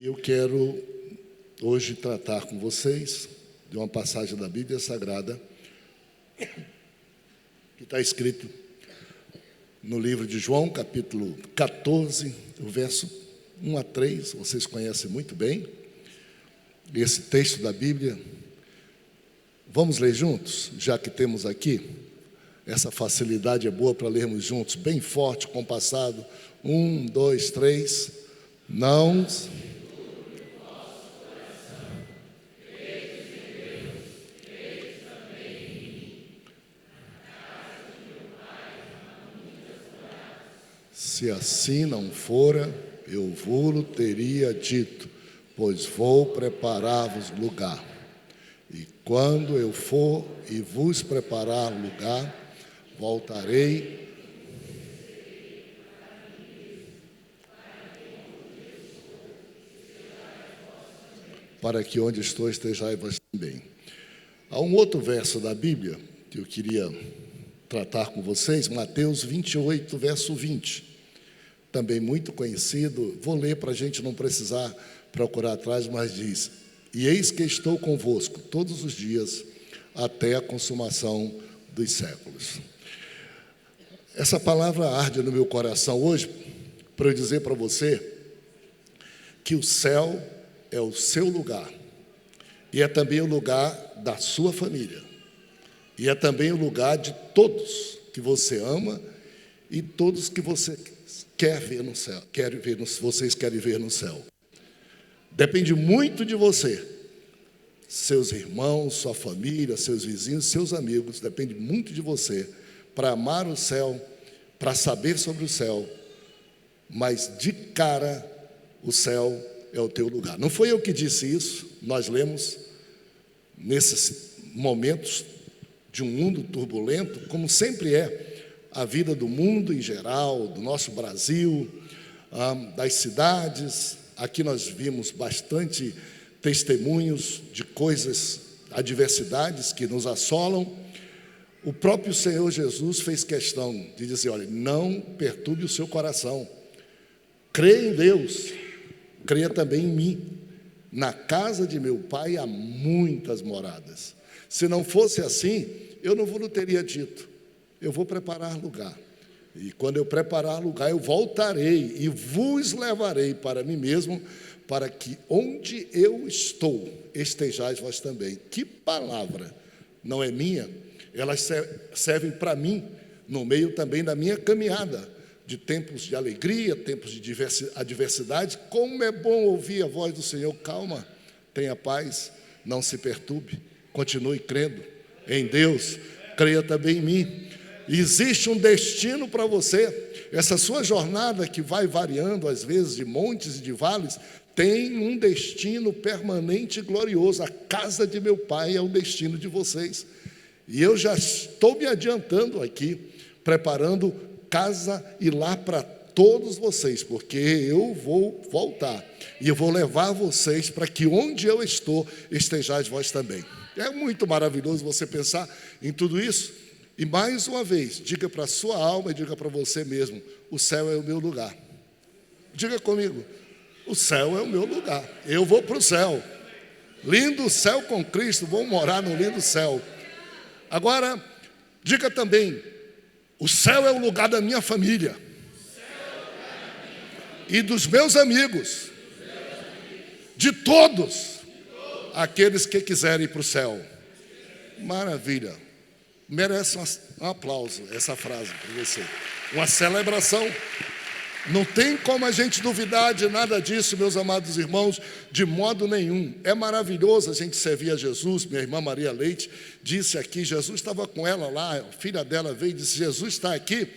Eu quero hoje tratar com vocês de uma passagem da Bíblia Sagrada que está escrito no livro de João, capítulo 14, o verso 1 a 3, vocês conhecem muito bem esse texto da Bíblia. Vamos ler juntos, já que temos aqui, essa facilidade é boa para lermos juntos, bem forte, compassado. 1, 2, 3, não... Se assim não fora, eu vou-lo teria dito, pois vou preparar-vos lugar. E quando eu for e vos preparar lugar, voltarei para que onde estou estejais vós também. Há um outro verso da Bíblia que eu queria tratar com vocês, Mateus 28, verso 20. Também muito conhecido, vou ler para a gente não precisar procurar atrás, mas diz: e eis que estou convosco todos os dias, até a consumação dos séculos. Essa palavra arde no meu coração hoje, para eu dizer para você que o céu é o seu lugar, e é também o lugar da sua família, e é também o lugar de todos que você ama e todos que você quer ver no céu, vocês querem ver no céu. Depende muito de você, seus irmãos, sua família, seus vizinhos, seus amigos, depende muito de você para amar o céu, para saber sobre o céu, mas de cara o céu é o teu lugar. Não foi eu que disse isso, nós lemos nesses momentos de um mundo turbulento, como sempre é a vida do mundo em geral, do nosso Brasil, das cidades. Aqui nós vimos bastante testemunhos de coisas, adversidades que nos assolam. O próprio Senhor Jesus fez questão de dizer: olha, não perturbe o seu coração, creia em Deus, creia também em mim. Na casa de meu Pai há muitas moradas. Se não fosse assim, eu não vos teria dito. Eu vou preparar lugar, e quando eu preparar lugar, eu voltarei e vos levarei para mim mesmo, para que onde eu estou, estejais vós também. Que palavra, não é minha, elas servem para mim, no meio também da minha caminhada, de tempos de alegria, tempos de adversidade. Como é bom ouvir a voz do Senhor: calma, tenha paz, não se perturbe, continue crendo em Deus, creia também em mim. Existe um destino para você. Essa sua jornada que vai variando às vezes de montes e de vales, tem um destino permanente e glorioso. A casa de meu Pai é o destino de vocês. E eu já estou me adiantando aqui, preparando casa e lar para todos vocês, porque eu vou voltar e eu vou levar vocês para que onde eu estou, estejais vós também. É muito maravilhoso você pensar em tudo isso. E mais uma vez, diga para a sua alma e diga para você mesmo: o céu é o meu lugar. Diga comigo: o céu é o meu lugar, eu vou para o céu. Lindo céu com Cristo, vou morar no lindo céu. Agora, diga também: o céu é o lugar da minha família e dos meus amigos, de todos aqueles que quiserem ir para o céu. Maravilha. Merece um aplauso essa frase para você, uma celebração. Não tem como a gente duvidar de nada disso, meus amados irmãos, de modo nenhum. É maravilhoso a gente servir a Jesus. Minha irmã Maria Leite disse aqui, Jesus estava com ela lá, a filha dela veio e disse: Jesus está aqui.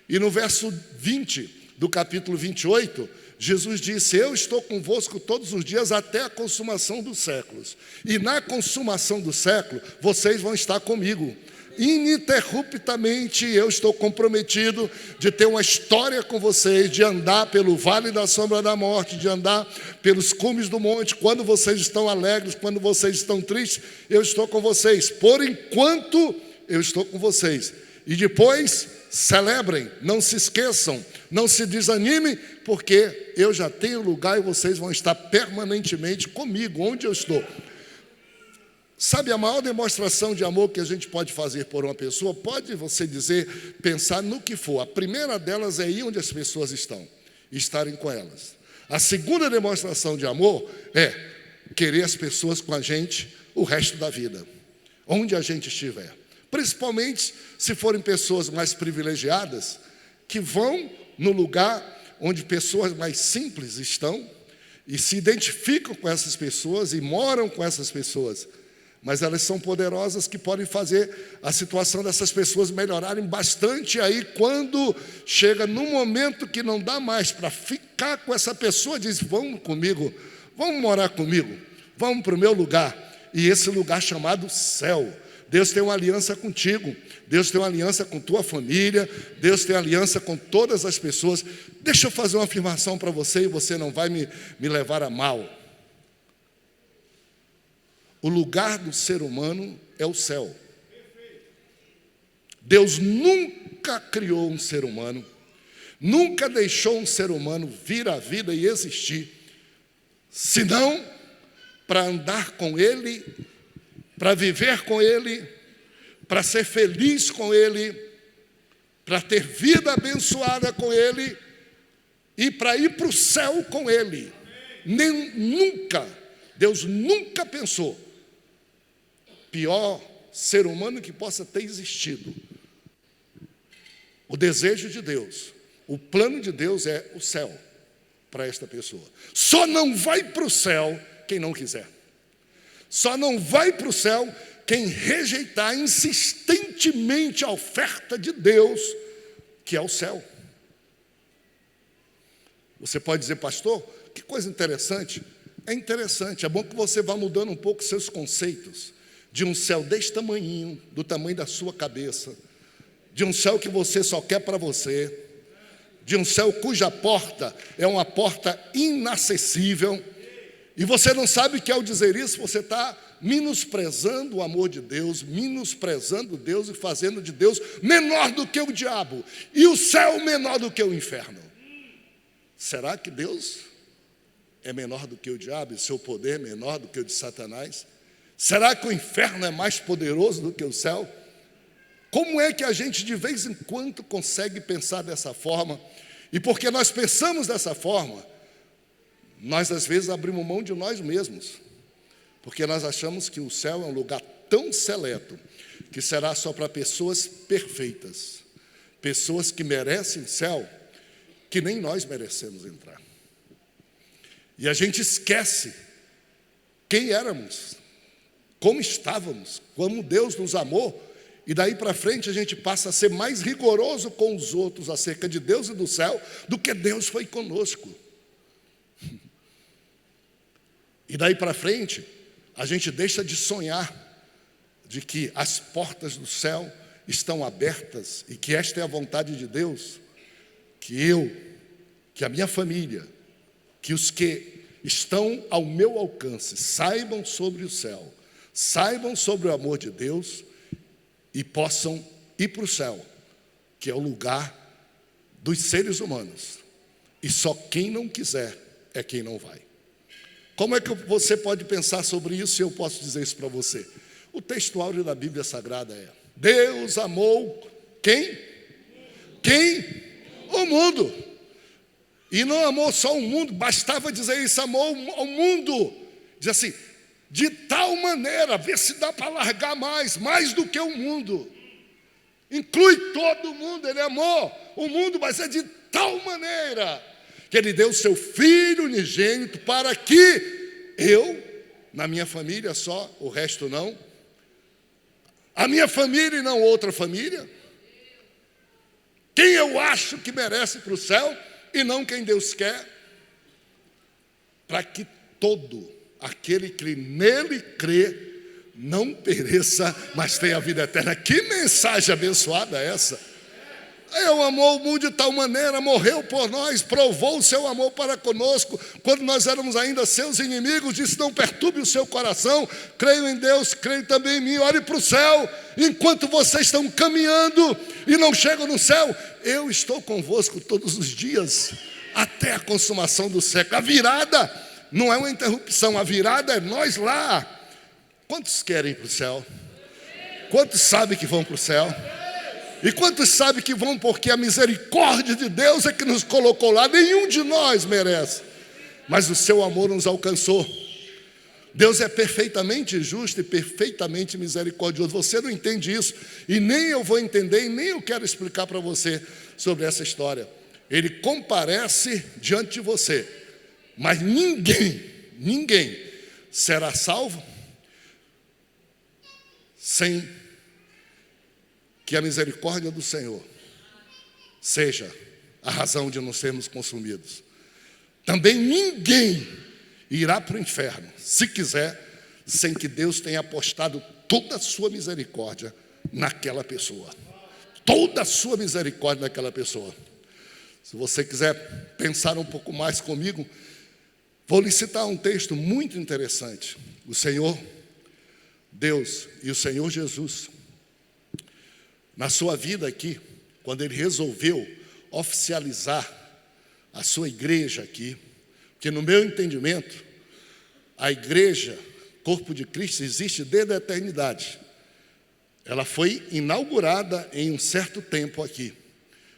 E no verso 20 do capítulo 28, Jesus disse: eu estou convosco todos os dias até a consumação dos séculos. E na consumação do século, vocês vão estar comigo. Ininterruptamente eu estou comprometido de ter uma história com vocês, de andar pelo vale da sombra da morte, de andar pelos cumes do monte. Quando vocês estão alegres, quando vocês estão tristes, eu estou com vocês. Por enquanto eu estou com vocês. E depois celebrem, não se esqueçam, não se desanimem, porque eu já tenho lugar e vocês vão estar permanentemente comigo, onde eu estou. Sabe, a maior demonstração de amor que a gente pode fazer por uma pessoa, pode você dizer, pensar no que for. A primeira delas é ir onde as pessoas estão, e estarem com elas. A segunda demonstração de amor é querer as pessoas com a gente o resto da vida, onde a gente estiver. Principalmente se forem pessoas mais privilegiadas, que vão no lugar onde pessoas mais simples estão, e se identificam com essas pessoas e moram com essas pessoas. Mas elas são poderosas que podem fazer a situação dessas pessoas melhorarem bastante. E aí, quando chega num momento que não dá mais para ficar com essa pessoa, diz, vamos comigo, vamos morar comigo, vamos para o meu lugar. E esse lugar chamado céu. Deus tem uma aliança contigo, Deus tem uma aliança com tua família, Deus tem aliança com todas as pessoas. Deixa eu fazer uma afirmação para você e você não vai me levar a mal. O lugar do ser humano é o céu. Deus nunca criou um ser humano, nunca deixou um ser humano vir à vida e existir, senão para andar com Ele, para viver com Ele, para ser feliz com Ele, para ter vida abençoada com Ele e para ir para o céu com Ele. Deus nunca pensou. Pior ser humano que possa ter existido. O desejo de Deus, o plano de Deus é o céu para esta pessoa. Só não vai para o céu quem não quiser. Só não vai para o céu quem rejeitar insistentemente a oferta de Deus, que é o céu. Você pode dizer, pastor, que coisa interessante. É interessante, é bom que você vá mudando um pouco seus conceitos. De um céu desse tamanhinho, do tamanho da sua cabeça, de um céu que você só quer para você, de um céu cuja porta é uma porta inacessível, e você não sabe que ao dizer isso, você está menosprezando o amor de Deus, menosprezando Deus e fazendo de Deus menor do que o diabo, e o céu menor do que o inferno. Será que Deus é menor do que o diabo e seu poder é menor do que o de Satanás? Será que o inferno é mais poderoso do que o céu? Como é que a gente de vez em quando consegue pensar dessa forma? E porque nós pensamos dessa forma, nós às vezes abrimos mão de nós mesmos. Porque nós achamos que o céu é um lugar tão seleto, que será só para pessoas perfeitas. Pessoas que merecem o céu, que nem nós merecemos entrar. E a gente esquece quem éramos, como estávamos, como Deus nos amou, e daí para frente a gente passa a ser mais rigoroso com os outros acerca de Deus e do céu, do que Deus foi conosco. E daí para frente, a gente deixa de sonhar de que as portas do céu estão abertas e que esta é a vontade de Deus, que a minha família, que os que estão ao meu alcance saibam sobre o céu, saibam sobre o amor de Deus e possam ir para o céu, que é o lugar dos seres humanos. E só quem não quiser é quem não vai. Como é que você pode pensar sobre isso e eu posso dizer isso para você? O texto áureo da Bíblia Sagrada é: Deus amou quem? Quem? O mundo. E não amou só o mundo, bastava dizer isso, amou o mundo. Diz assim, de tal maneira, vê se dá para largar mais do que o mundo. Inclui todo mundo, ele amou o mundo, mas é de tal maneira que ele deu o seu Filho unigênito para que eu, na minha família só, o resto não, a minha família e não outra família, quem eu acho que merece para o céu e não quem Deus quer, para que todo aquele que nele crê não pereça, mas tenha a vida eterna. Que mensagem abençoada é essa? Eu amou o mundo de tal maneira, morreu por nós, provou o seu amor para conosco, quando nós éramos ainda seus inimigos, disse: não perturbe o seu coração, creio em Deus, creio também em mim, olhe para o céu, enquanto vocês estão caminhando e não chegam no céu, eu estou convosco todos os dias, até a consumação do século. A virada não é uma interrupção, a virada é nós lá. Quantos querem ir para o céu? Quantos sabem que vão para o céu? E quantos sabem que vão porque a misericórdia de Deus é que nos colocou lá? Nenhum de nós merece, mas o seu amor nos alcançou. Deus é perfeitamente justo e perfeitamente misericordioso. Você não entende isso, e nem eu vou entender, e nem eu quero explicar para você sobre essa história. Ele comparece diante de você, mas ninguém será salvo sem que a misericórdia do Senhor seja a razão de não sermos consumidos. Também ninguém irá para o inferno, se quiser, sem que Deus tenha apostado toda a sua misericórdia naquela pessoa. Toda a sua misericórdia naquela pessoa. Se você quiser pensar um pouco mais comigo, vou lhe citar um texto muito interessante. O Senhor Deus e o Senhor Jesus, na sua vida aqui, quando Ele resolveu oficializar a sua igreja aqui, porque no meu entendimento, a igreja, corpo de Cristo, existe desde a eternidade. Ela foi inaugurada em um certo tempo aqui,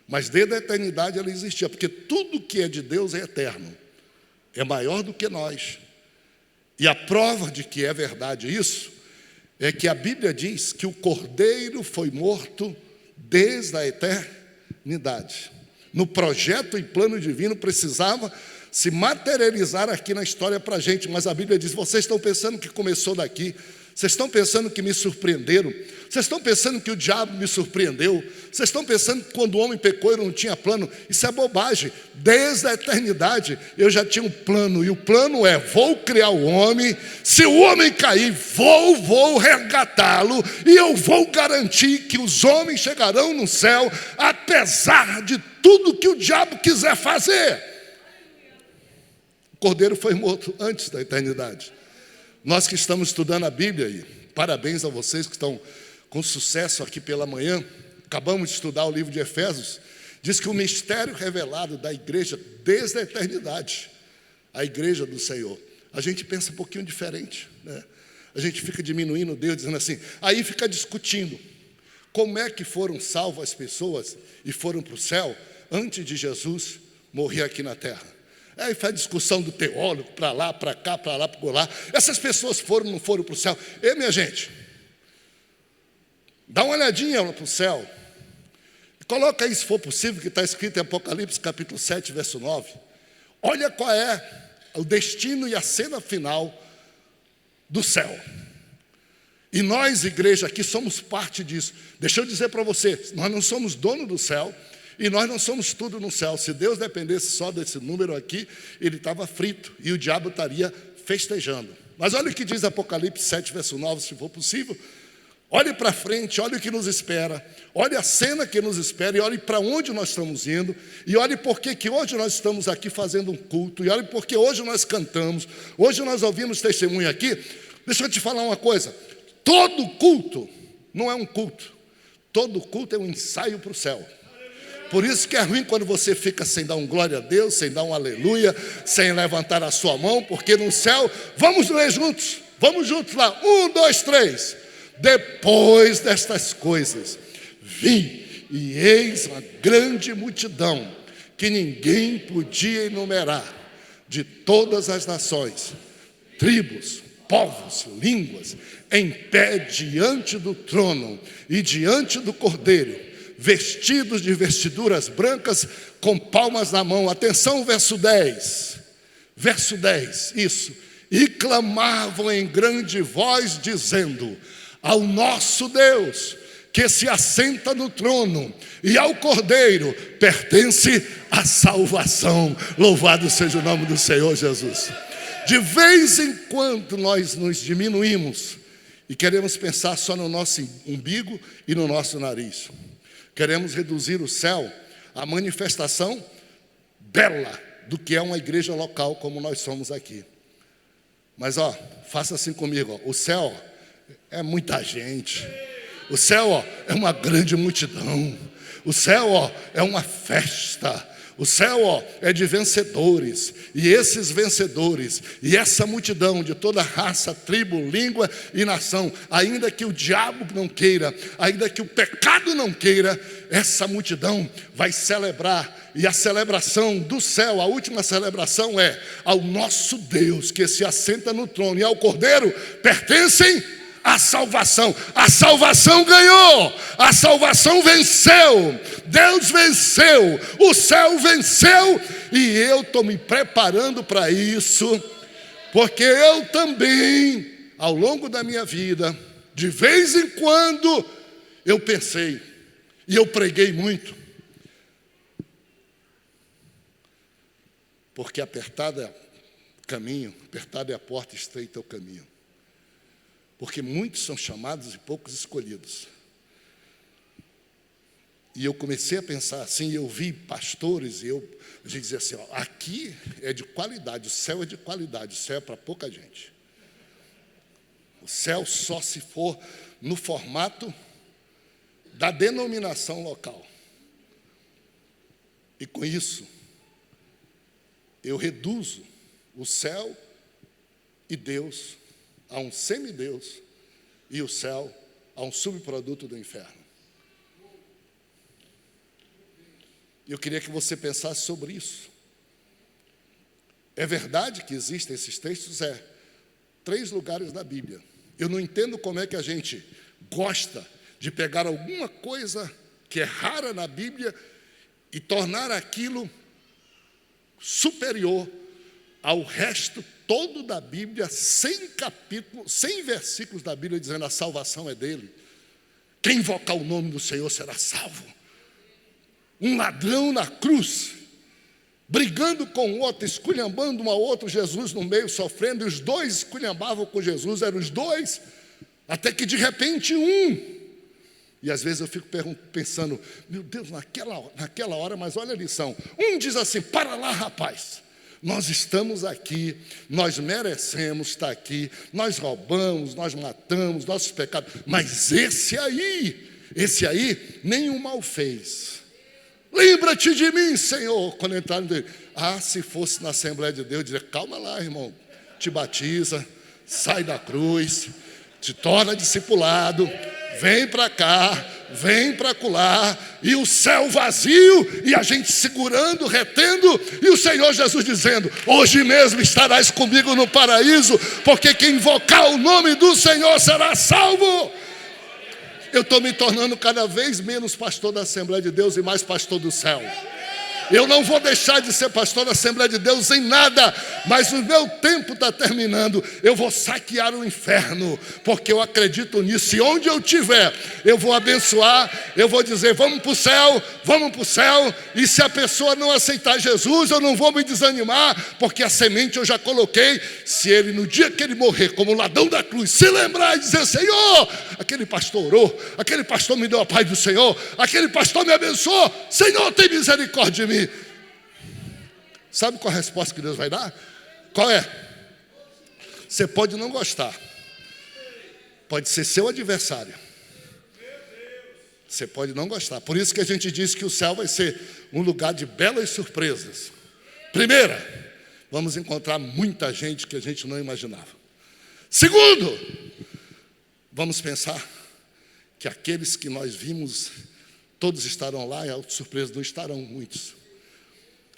mas desde a eternidade ela existia, porque tudo que é de Deus é eterno, é maior do que nós. E a prova de que é verdade isso, é que a Bíblia diz que o Cordeiro foi morto desde a eternidade. No projeto e plano divino precisava se materializar aqui na história para a gente, mas a Bíblia diz: vocês estão pensando que começou daqui, vocês estão pensando que me surpreenderam, vocês estão pensando que o diabo me surpreendeu, vocês estão pensando que quando o homem pecou eu não tinha plano. Isso é bobagem. Desde a eternidade eu já tinha um plano, e o plano é: vou criar o homem, se o homem cair, vou resgatá-lo, e eu vou garantir que os homens chegarão no céu, apesar de tudo que o diabo quiser fazer. O Cordeiro foi morto antes da eternidade. Nós que estamos estudando a Bíblia, e parabéns a vocês que estão com sucesso aqui pela manhã, acabamos de estudar o livro de Efésios, diz que o mistério revelado da igreja desde a eternidade, a igreja do Senhor. A gente pensa um pouquinho diferente, né? A gente fica diminuindo Deus, dizendo assim, aí fica discutindo como é que foram salvas as pessoas e foram para o céu antes de Jesus morrer aqui na terra. Aí faz discussão do teólogo, para lá, para cá, para lá, para lá. Essas pessoas foram ou não foram para o céu? E minha gente, dá uma olhadinha para o céu. Coloca aí, se for possível, que está escrito em Apocalipse capítulo 7, verso 9. Olha qual é o destino e a cena final do céu. E nós, igreja, aqui somos parte disso. Deixa eu dizer para você, nós não somos dono do céu, e nós não somos tudo no céu. Se Deus dependesse só desse número aqui, Ele estava frito, e o diabo estaria festejando. Mas olha o que diz Apocalipse 7, verso 9, se for possível. Olhe para frente, olhe o que nos espera, olhe a cena que nos espera, e olhe para onde nós estamos indo, e olhe por que hoje nós estamos aqui fazendo um culto, e olhe porque hoje nós cantamos, hoje nós ouvimos testemunho aqui. Deixa eu te falar uma coisa, todo culto não é um culto, todo culto é um ensaio para o céu. Por isso que é ruim quando você fica sem dar um glória a Deus, sem dar um aleluia, sem levantar a sua mão, porque no céu, vamos ler juntos, vamos juntos lá, 1, 2, 3. Depois destas coisas, vi e eis uma grande multidão, que ninguém podia enumerar, de todas as nações, tribos, povos, línguas, em pé diante do trono e diante do Cordeiro, vestidos de vestiduras brancas, com palmas na mão. Atenção, verso 10. Verso 10, isso. E clamavam em grande voz, dizendo: ao nosso Deus, que se assenta no trono, e ao Cordeiro pertence a salvação. Louvado seja o nome do Senhor Jesus. De vez em quando nós nos diminuímos e queremos pensar só no nosso umbigo e no nosso nariz. queremos reduzir o céu à manifestação bela do que é uma igreja local como nós somos aqui. Mas faça assim comigo, o céu é muita gente. O céu é uma grande multidão. O céu é uma festa. O céu é de vencedores. E esses vencedores e essa multidão de toda raça, tribo, língua e nação, ainda que o diabo não queira, ainda que o pecado não queira, essa multidão vai celebrar. E a celebração do céu, a última celebração é ao nosso Deus que se assenta no trono e ao Cordeiro pertencem a salvação. A salvação ganhou, a salvação venceu, Deus venceu, o céu venceu, e eu estou me preparando para isso, porque eu também, ao longo da minha vida, de vez em quando, eu pensei, e eu preguei muito, porque apertado é o caminho, apertado é a porta, estreita é o caminho. Porque muitos são chamados e poucos escolhidos. E eu comecei a pensar assim, eu vi pastores, e a gente dizia assim, aqui é de qualidade, o céu é de qualidade, o céu é para pouca gente. O céu só se for no formato da denominação local. E com isso, eu reduzo o céu e Deus a um semideus e o céu a um subproduto do inferno. Eu queria que você pensasse sobre isso. É verdade que existem esses textos? 3 lugares na Bíblia. Eu não entendo como é que a gente gosta de pegar alguma coisa que é rara na Bíblia e tornar aquilo superior ao resto todo da Bíblia, 100 capítulos, 100 versículos da Bíblia dizendo a salvação é dele. Quem invocar o nome do Senhor será salvo. Um ladrão na cruz, brigando com o outro, esculhambando um ao outro, Jesus no meio sofrendo, e os dois esculhambavam com Jesus, eram os dois, até que de repente e às vezes eu fico pensando, meu Deus, naquela hora, mas olha a lição, diz assim, para lá rapaz, nós estamos aqui, nós merecemos estar aqui, nós roubamos, nós matamos, nossos pecados, mas esse aí, nenhum mal fez. Lembra-te de mim, Senhor, quando entraram dele. Se fosse na Assembleia de Deus, eu diria, calma lá, irmão, te batiza, sai da cruz, te torna discipulado, vem para cá, vem para acolá, e o céu vazio, e a gente segurando, retendo, e o Senhor Jesus dizendo, hoje mesmo estarás comigo no paraíso, porque quem invocar o nome do Senhor será salvo. Eu estou me tornando cada vez menos pastor da Assembleia de Deus e mais pastor do céu. Eu não vou deixar de ser pastor da Assembleia de Deus em nada, mas o meu tempo está terminando. Eu vou saquear o inferno, porque eu acredito nisso. E onde eu estiver, eu vou abençoar, eu vou dizer, vamos para o céu. E se a pessoa não aceitar Jesus, eu não vou me desanimar, porque a semente eu já coloquei. Se ele, no dia que ele morrer, como ladrão da cruz, se lembrar e dizer, Senhor, aquele pastor orou, aquele pastor me deu a paz do Senhor, aquele pastor me abençoou, Senhor, tem misericórdia de mim. Sabe qual a resposta que Deus vai dar? Qual é? Você pode não gostar, pode ser seu adversário, você pode não gostar. Por isso que a gente diz que o céu vai ser um lugar de belas surpresas. Primeira, vamos encontrar muita gente que a gente não imaginava. Segundo, vamos pensar que aqueles que nós vimos, todos estarão lá, e a surpresa não estarão muitos.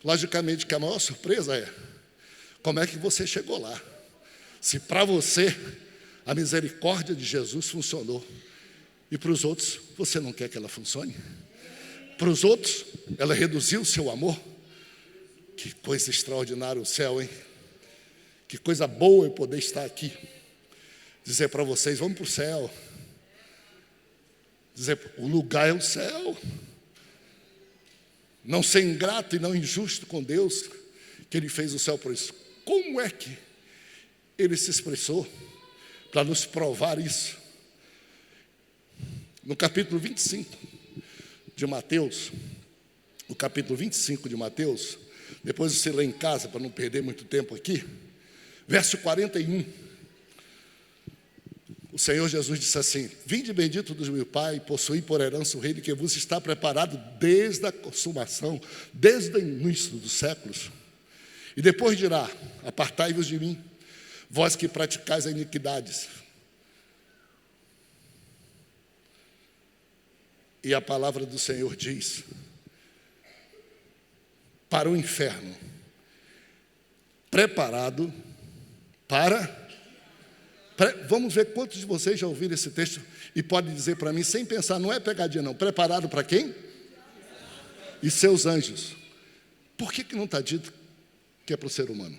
Logicamente que a maior surpresa é como é que você chegou lá. Se para você a misericórdia de Jesus funcionou e para os outros você não quer que ela funcione. Para os outros ela reduziu o seu amor. Que coisa extraordinária o céu, hein? Que coisa boa eu poder estar aqui. Dizer para vocês, vamos para o céu. Dizer, o lugar é o céu. Não ser ingrato e não injusto com Deus, que Ele fez o céu por isso. Como é que Ele se expressou para nos provar isso? No capítulo 25 de Mateus, o capítulo 25 de Mateus, depois você lê em casa, para não perder muito tempo aqui, verso 41, o Senhor Jesus disse assim: vinde bendito do meu Pai, possuí por herança o reino que vos está preparado desde a consumação, desde o início dos séculos. E depois dirá: apartai-vos de mim, vós que praticais a iniquidades. E a palavra do Senhor diz: para o inferno, preparado para... Vamos ver quantos de vocês já ouviram esse texto e podem dizer para mim, sem pensar, não é pegadinha não, preparado para quem? E seus anjos. Por que não está dito que é para o ser humano?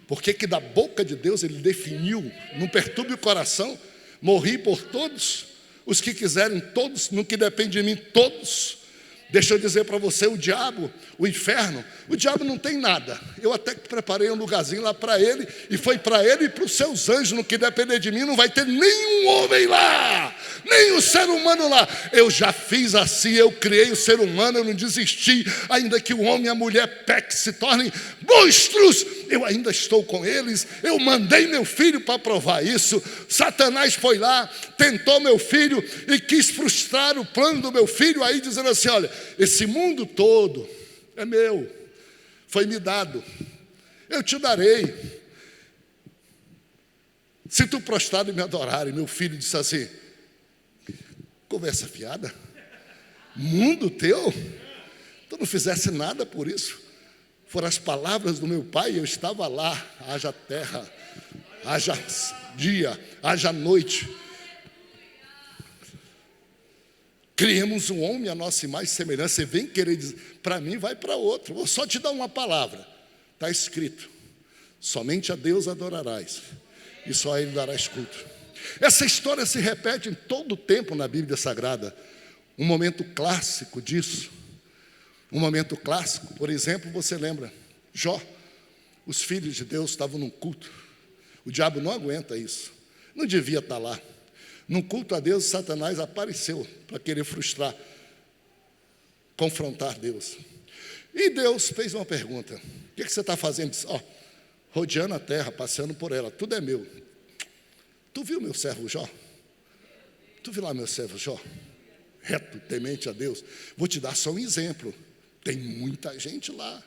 Por que da boca de Deus ele definiu, não perturbe o coração, morri por todos, os que quiserem, todos, no que depende de mim, todos. Deixa eu dizer para você, o diabo, o inferno, o diabo não tem nada. Eu até preparei um lugarzinho lá para ele, e foi para ele e para os seus anjos, no que depender de mim, não vai ter nenhum homem lá, nem o ser humano lá. Eu já fiz assim, eu criei o ser humano, eu não desisti, ainda que o homem e a mulher pequem, se tornem monstros, eu ainda estou com eles. Eu mandei meu filho para provar isso. Satanás foi lá, tentou meu filho e quis frustrar o plano do meu filho, aí dizendo assim: olha, esse mundo todo é meu, foi me dado, eu te darei, se tu prostrar e me adorar. E meu filho disse assim: conversa fiada, mundo teu, tu não fizesse nada por isso. Foram as palavras do meu pai, eu estava lá. Haja terra, haja dia, haja noite. Criemos um homem à nossa imagem e semelhança. Você vem querer dizer, para mim vai para outro. Vou só te dar uma palavra. Está escrito: somente a Deus adorarás, e só a Ele darás culto. Essa história se repete em todo o tempo na Bíblia Sagrada. Um momento clássico disso. Um momento clássico, por exemplo, você lembra? Jó, os filhos de Deus estavam num culto. O diabo não aguenta isso. Não devia estar lá. Num culto a Deus, Satanás apareceu para querer frustrar, confrontar Deus. E Deus fez uma pergunta: o que você está fazendo? Disse: rodeando a terra, passeando por ela, tudo é meu. Tu viu meu servo Jó? Tu viu lá meu servo Jó? Reto, temente a Deus. Vou te dar só um exemplo. Tem muita gente lá.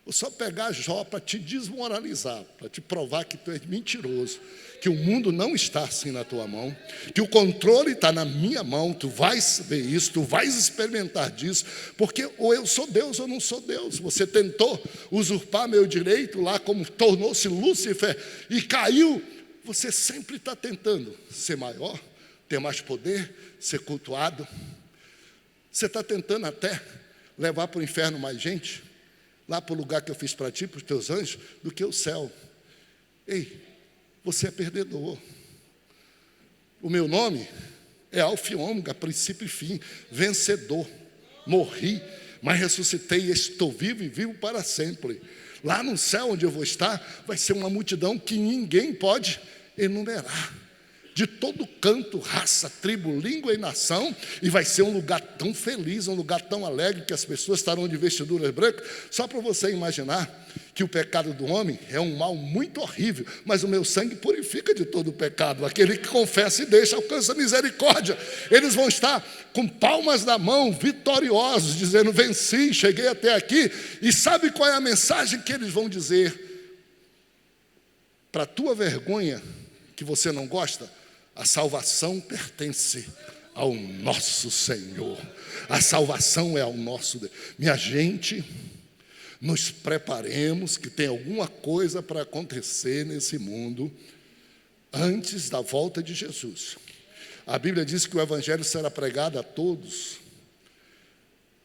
Vou só pegar Jó para te desmoralizar, para te provar que tu és mentiroso, que o mundo não está assim na tua mão, que o controle está na minha mão. Tu vais ver isso, tu vais experimentar disso, porque ou eu sou Deus ou não sou Deus. Você tentou usurpar meu direito lá, como tornou-se Lúcifer e caiu. Você sempre está tentando ser maior, ter mais poder, ser cultuado. Você está tentando até levar para o inferno mais gente, lá para o lugar que eu fiz para ti, para os teus anjos, do que o céu. Ei, você é perdedor. O meu nome é Alfa e Ômega, princípio e fim, vencedor. Morri, mas ressuscitei e estou vivo e vivo para sempre. Lá no céu onde eu vou estar, vai ser uma multidão que ninguém pode enumerar. De todo canto, raça, tribo, língua e nação, e vai ser um lugar tão feliz, um lugar tão alegre, que as pessoas estarão de vestiduras brancas. Só para você imaginar que o pecado do homem é um mal muito horrível, mas o meu sangue purifica de todo o pecado. Aquele que confessa e deixa alcança misericórdia. Eles vão estar com palmas na mão, vitoriosos, dizendo: venci, cheguei até aqui. E sabe qual é a mensagem que eles vão dizer? Para a tua vergonha, que você não gosta, a salvação pertence ao nosso Senhor. A salvação é ao nosso Deus. Minha gente, nos preparemos, que tem alguma coisa para acontecer nesse mundo antes da volta de Jesus. A Bíblia diz que o Evangelho será pregado a todos.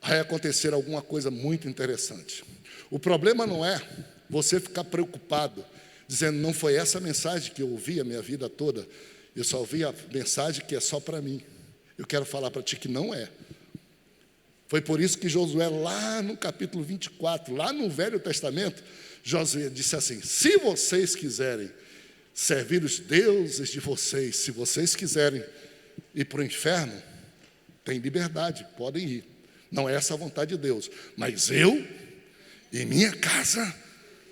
Vai acontecer alguma coisa muito interessante. O problema não é você ficar preocupado, dizendo: não foi essa mensagem que eu ouvi a minha vida toda. Eu só ouvi a mensagem que é só para mim. Eu quero falar para ti que não é. Foi por isso que Josué, lá no capítulo 24, lá no Velho Testamento, Josué disse assim: se vocês quiserem servir os deuses de vocês, se vocês quiserem ir para o inferno, tem liberdade, podem ir. Não é essa a vontade de Deus. Mas eu e minha casa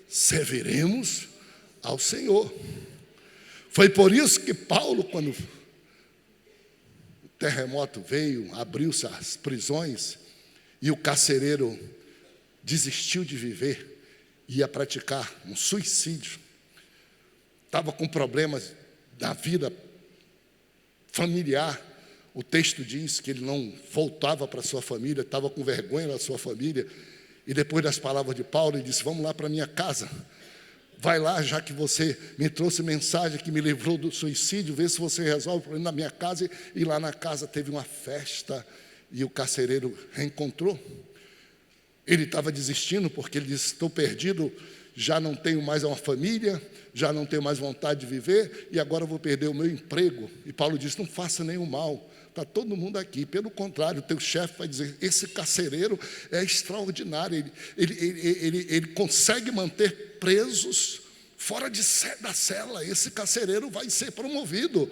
serviremos ao Senhor. Foi por isso que Paulo, quando o terremoto veio, abriu-se as prisões e o carcereiro desistiu de viver, ia praticar um suicídio, estava com problemas da vida familiar. O texto diz que ele não voltava para sua família, estava com vergonha da sua família. E depois das palavras de Paulo, ele disse: vamos lá para a minha casa. Vai lá, já que você me trouxe mensagem que me livrou do suicídio, vê se você resolve o problema na minha casa. E lá na casa teve uma festa e o carcereiro reencontrou. Ele estava desistindo porque ele disse: estou perdido, já não tenho mais uma família, já não tenho mais vontade de viver e agora vou perder o meu emprego. E Paulo disse: não faça nenhum mal, está todo mundo aqui. Pelo contrário, o teu chefe vai dizer: esse carcereiro é extraordinário, ele consegue manter presos fora da cela. Esse carcereiro vai ser promovido.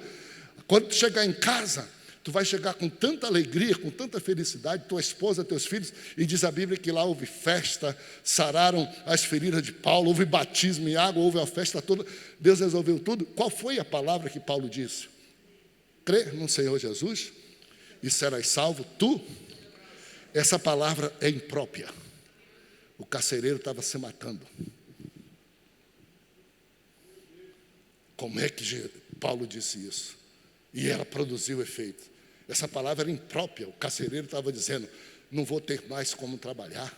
Quando tu chegar em casa, tu vai chegar com tanta alegria, com tanta felicidade, tua esposa, teus filhos, e diz a Bíblia que lá houve festa, sararam as feridas de Paulo, houve batismo em água, houve a festa toda, Deus resolveu tudo. Qual foi a palavra que Paulo disse? Crê no Senhor Jesus e serás salvo, tu. Essa palavra é imprópria. O carcereiro estava se matando. Como é que Paulo disse isso? E ela produziu efeito. Essa palavra era imprópria. O carcereiro estava dizendo: não vou ter mais como trabalhar.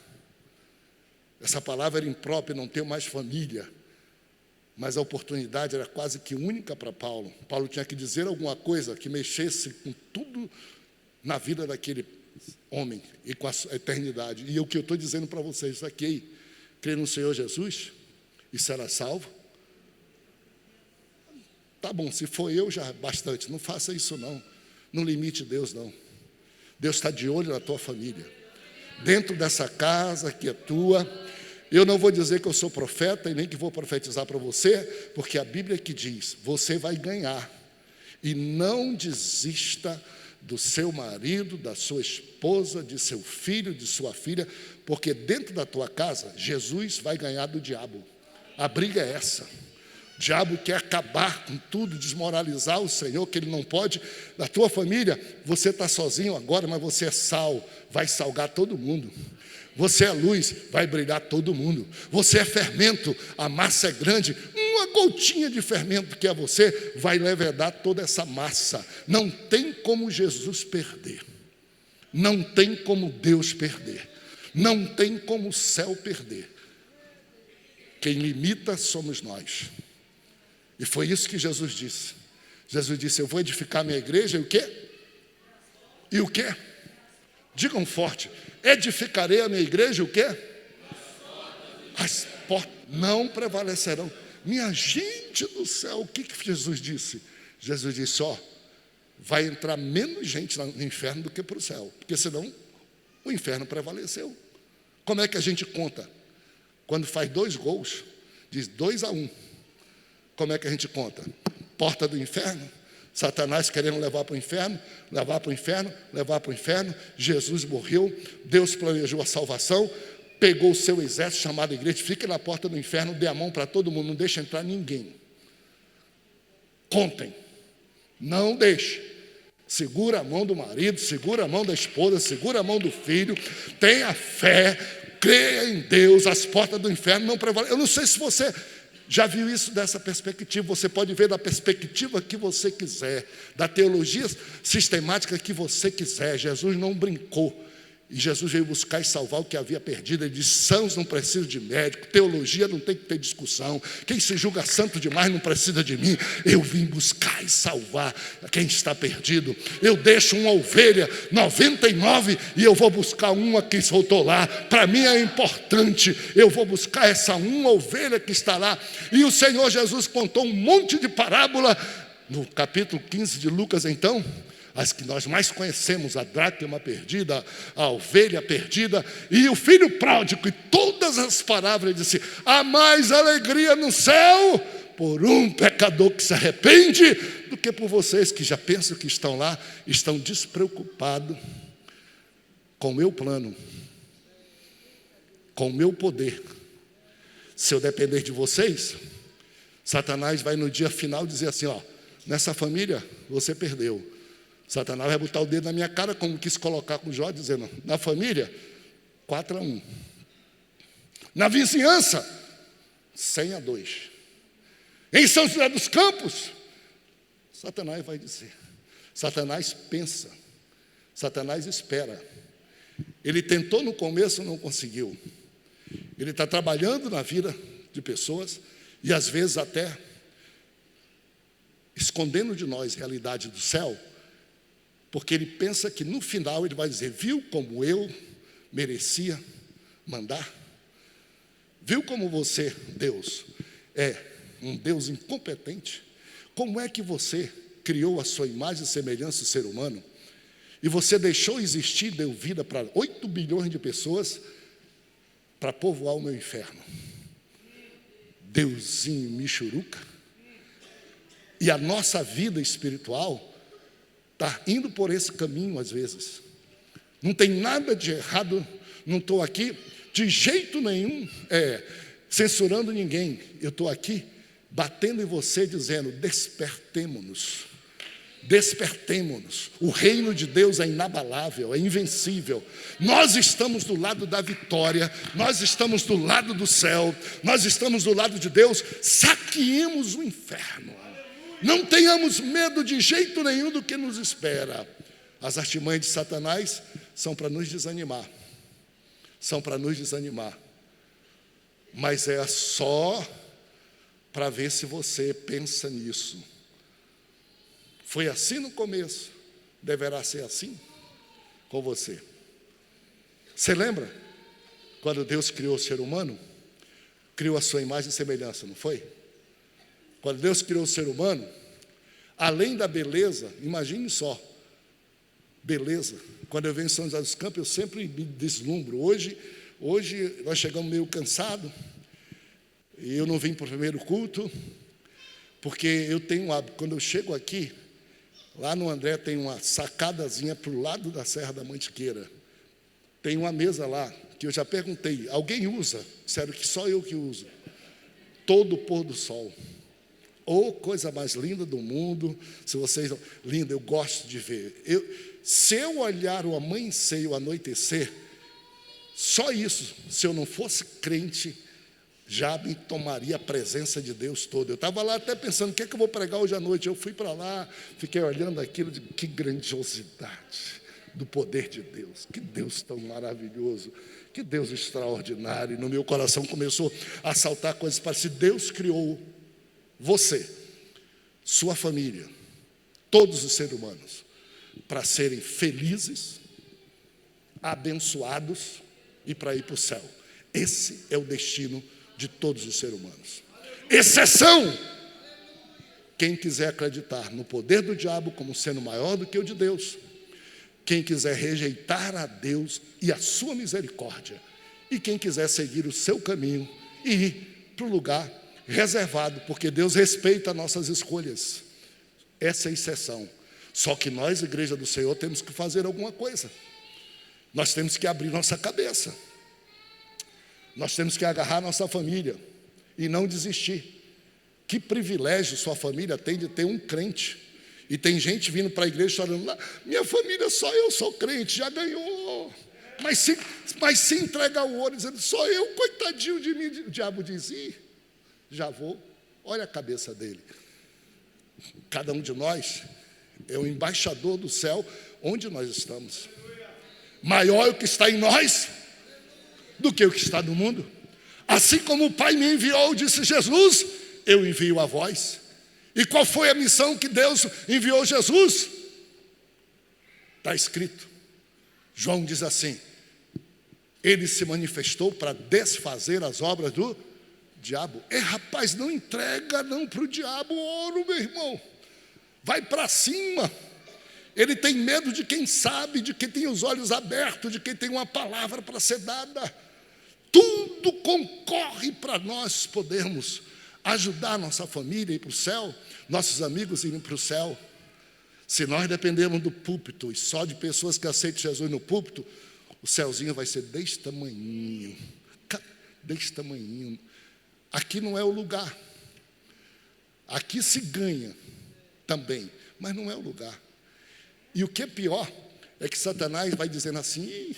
Essa palavra era imprópria, não tenho mais família. Mas a oportunidade era quase que única para Paulo. Paulo tinha que dizer alguma coisa que mexesse com tudo na vida daquele homem e com a eternidade. E o que eu estou dizendo para vocês aqui: crê no Senhor Jesus e será salvo. Tá bom, se for eu já é bastante. Não faça isso não. Não limite Deus não. Deus está de olho na tua família. Dentro dessa casa que é tua. Eu não vou dizer que eu sou profeta e nem que vou profetizar para você, porque a Bíblia que diz: você vai ganhar. E não desista do seu marido, da sua esposa, de seu filho, de sua filha, porque dentro da tua casa, Jesus vai ganhar do diabo. A briga é essa. O diabo quer acabar com tudo, desmoralizar o Senhor, que Ele não pode. Da tua família, você está sozinho agora, mas você é sal, vai salgar todo mundo. Você é luz, vai brilhar todo mundo. Você é fermento, a massa é grande. Uma gotinha de fermento que é você, vai levedar toda essa massa. Não tem como Jesus perder. Não tem como Deus perder. Não tem como o céu perder. Quem limita somos nós. E foi isso que Jesus disse. Jesus disse: eu vou edificar minha igreja e o quê? E o quê? Digam forte: edificarei a minha igreja e o quê? As portas não prevalecerão. Minha gente do céu, o que Jesus disse? Jesus disse: ó, vai entrar menos gente no inferno do que para o céu, porque senão o inferno prevaleceu. Como é que a gente conta? Quando faz 2 gols, diz 2-1. Como é que a gente conta? Porta do inferno, Satanás querendo levar para o inferno, levar para o inferno, levar para o inferno. Jesus morreu, Deus planejou a salvação, pegou o seu exército chamado igreja, fica na porta do inferno, dê a mão para todo mundo, não deixa entrar ninguém. Contem, não deixe. Segura a mão do marido, segura a mão da esposa, segura a mão do filho, tenha fé, creia em Deus, as portas do inferno não prevalecem. Eu não sei se você já viu isso dessa perspectiva. Você pode ver da perspectiva que você quiser, da teologia sistemática que você quiser. Jesus não brincou. E Jesus veio buscar e salvar o que havia perdido. Ele disse: sãos não precisam de médico, teologia não tem que ter discussão, quem se julga santo demais não precisa de mim. Eu vim buscar e salvar quem está perdido. Eu deixo uma ovelha, 99, e eu vou buscar uma que soltou lá. Para mim é importante, eu vou buscar essa uma ovelha que está lá. E o Senhor Jesus contou um monte de parábola no capítulo 15 de Lucas. Então, as que nós mais conhecemos: a dracma perdida, a ovelha perdida e o filho pródigo. E todas as palavras disse: há mais alegria no céu por um pecador que se arrepende do que por vocês que já pensam que estão lá, estão despreocupados com o meu plano, com o meu poder. Se eu depender de vocês, Satanás vai no dia final dizer assim, ó, nessa família você perdeu. Satanás vai botar o dedo na minha cara, como quis colocar com Jó, dizendo, na família, 4-1. Na vizinhança, 100-2. Em São José dos Campos, Satanás vai dizer. Satanás pensa. Satanás espera. Ele tentou no começo, não conseguiu. Ele está trabalhando na vida de pessoas e às vezes até escondendo de nós a realidade do céu, porque ele pensa que no final ele vai dizer, viu como eu merecia mandar? Viu como você, Deus, é um Deus incompetente? Como é que você criou a sua imagem e semelhança do ser humano? E você deixou existir, deu vida para 8 bilhões de pessoas para povoar o meu inferno. Deusinho michuruca. E a nossa vida espiritual está indo por esse caminho às vezes. Não tem nada de errado, não estou aqui de jeito nenhum censurando ninguém. Eu estou aqui batendo em você dizendo, despertemo-nos. Despertemo-nos. O reino de Deus é inabalável, é invencível. Nós estamos do lado da vitória, nós estamos do lado do céu, nós estamos do lado de Deus. Saqueemos o inferno. Não tenhamos medo de jeito nenhum do que nos espera. As artimanhas de Satanás são para nos desanimar. São para nos desanimar. Mas é só para ver se você pensa nisso. Foi assim no começo, deverá ser assim com você. Você lembra? Quando Deus criou o ser humano, criou a sua imagem e semelhança, não foi? Quando Deus criou o ser humano, além da beleza, imagine só, beleza. Quando eu venho em São José dos Campos, eu sempre me deslumbro. Hoje nós chegamos meio cansados, e eu não vim para o primeiro culto, porque eu tenho um hábito, quando eu chego aqui, lá no André tem uma sacadazinha para o lado da Serra da Mantiqueira. Tem uma mesa lá, que eu já perguntei, alguém usa? Sério que só eu que uso. Todo pôr do sol. Ô, coisa mais linda do mundo. Se vocês não... Linda, eu gosto de ver. Se eu olhar o amanhecer e o anoitecer, só isso, se eu não fosse crente, já me tomaria a presença de Deus toda. Eu estava lá até pensando, o que é que eu vou pregar hoje à noite? Eu fui para lá, fiquei olhando aquilo, de que grandiosidade do poder de Deus. Que Deus tão maravilhoso, que Deus extraordinário. E no meu coração começou a saltar coisas para si. Deus criou você, sua família, todos os seres humanos, para serem felizes, abençoados e para ir para o céu. Esse é o destino de todos os seres humanos. Exceção, quem quiser acreditar no poder do diabo como sendo maior do que o de Deus, quem quiser rejeitar a Deus e a sua misericórdia, e quem quiser seguir o seu caminho e ir para o lugar reservado, porque Deus respeita nossas escolhas. Essa é a exceção. Só que nós, Igreja do Senhor, temos que fazer alguma coisa. Nós temos que abrir nossa cabeça. Nós temos que agarrar nossa família e não desistir. Que privilégio sua família tem de ter um crente. E tem gente vindo para a igreja chorando lá, minha família, só eu sou crente, já ganhou. Mas se entregar o ouro dizendo, só eu, coitadinho de mim, o diabo diz, já vou. Olha a cabeça dele. Cada um de nós é o embaixador do céu onde nós estamos. Maior é o que está em nós do que o que está no mundo. Assim como o Pai me enviou, disse Jesus, eu envio a vós. E qual foi a missão que Deus enviou Jesus? Está escrito. João diz assim, ele se manifestou para desfazer as obras do diabo. Rapaz, não entrega não para o diabo ouro, meu irmão. Vai para cima. Ele tem medo de quem sabe, de quem tem os olhos abertos, de quem tem uma palavra para ser dada. Tudo concorre para nós podermos ajudar a nossa família a ir para o céu, nossos amigos irem para o céu. Se nós dependermos do púlpito e só de pessoas que aceitam Jesus no púlpito, o céuzinho vai ser desse tamanhinho, desse tamanhinho. Aqui não é o lugar. Aqui se ganha também, mas não é o lugar. E o que é pior é que Satanás vai dizendo assim: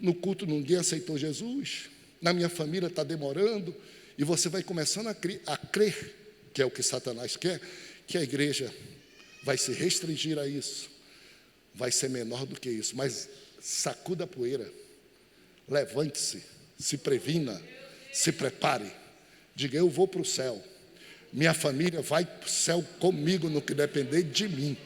no culto ninguém aceitou Jesus, na minha família está demorando, e você vai começando a crer, que é o que Satanás quer, que a igreja vai se restringir a isso, vai ser menor do que isso. Mas sacuda a poeira, levante-se, se previna, se prepare, diga: eu vou para o céu, minha família vai para o céu comigo no que depender de mim,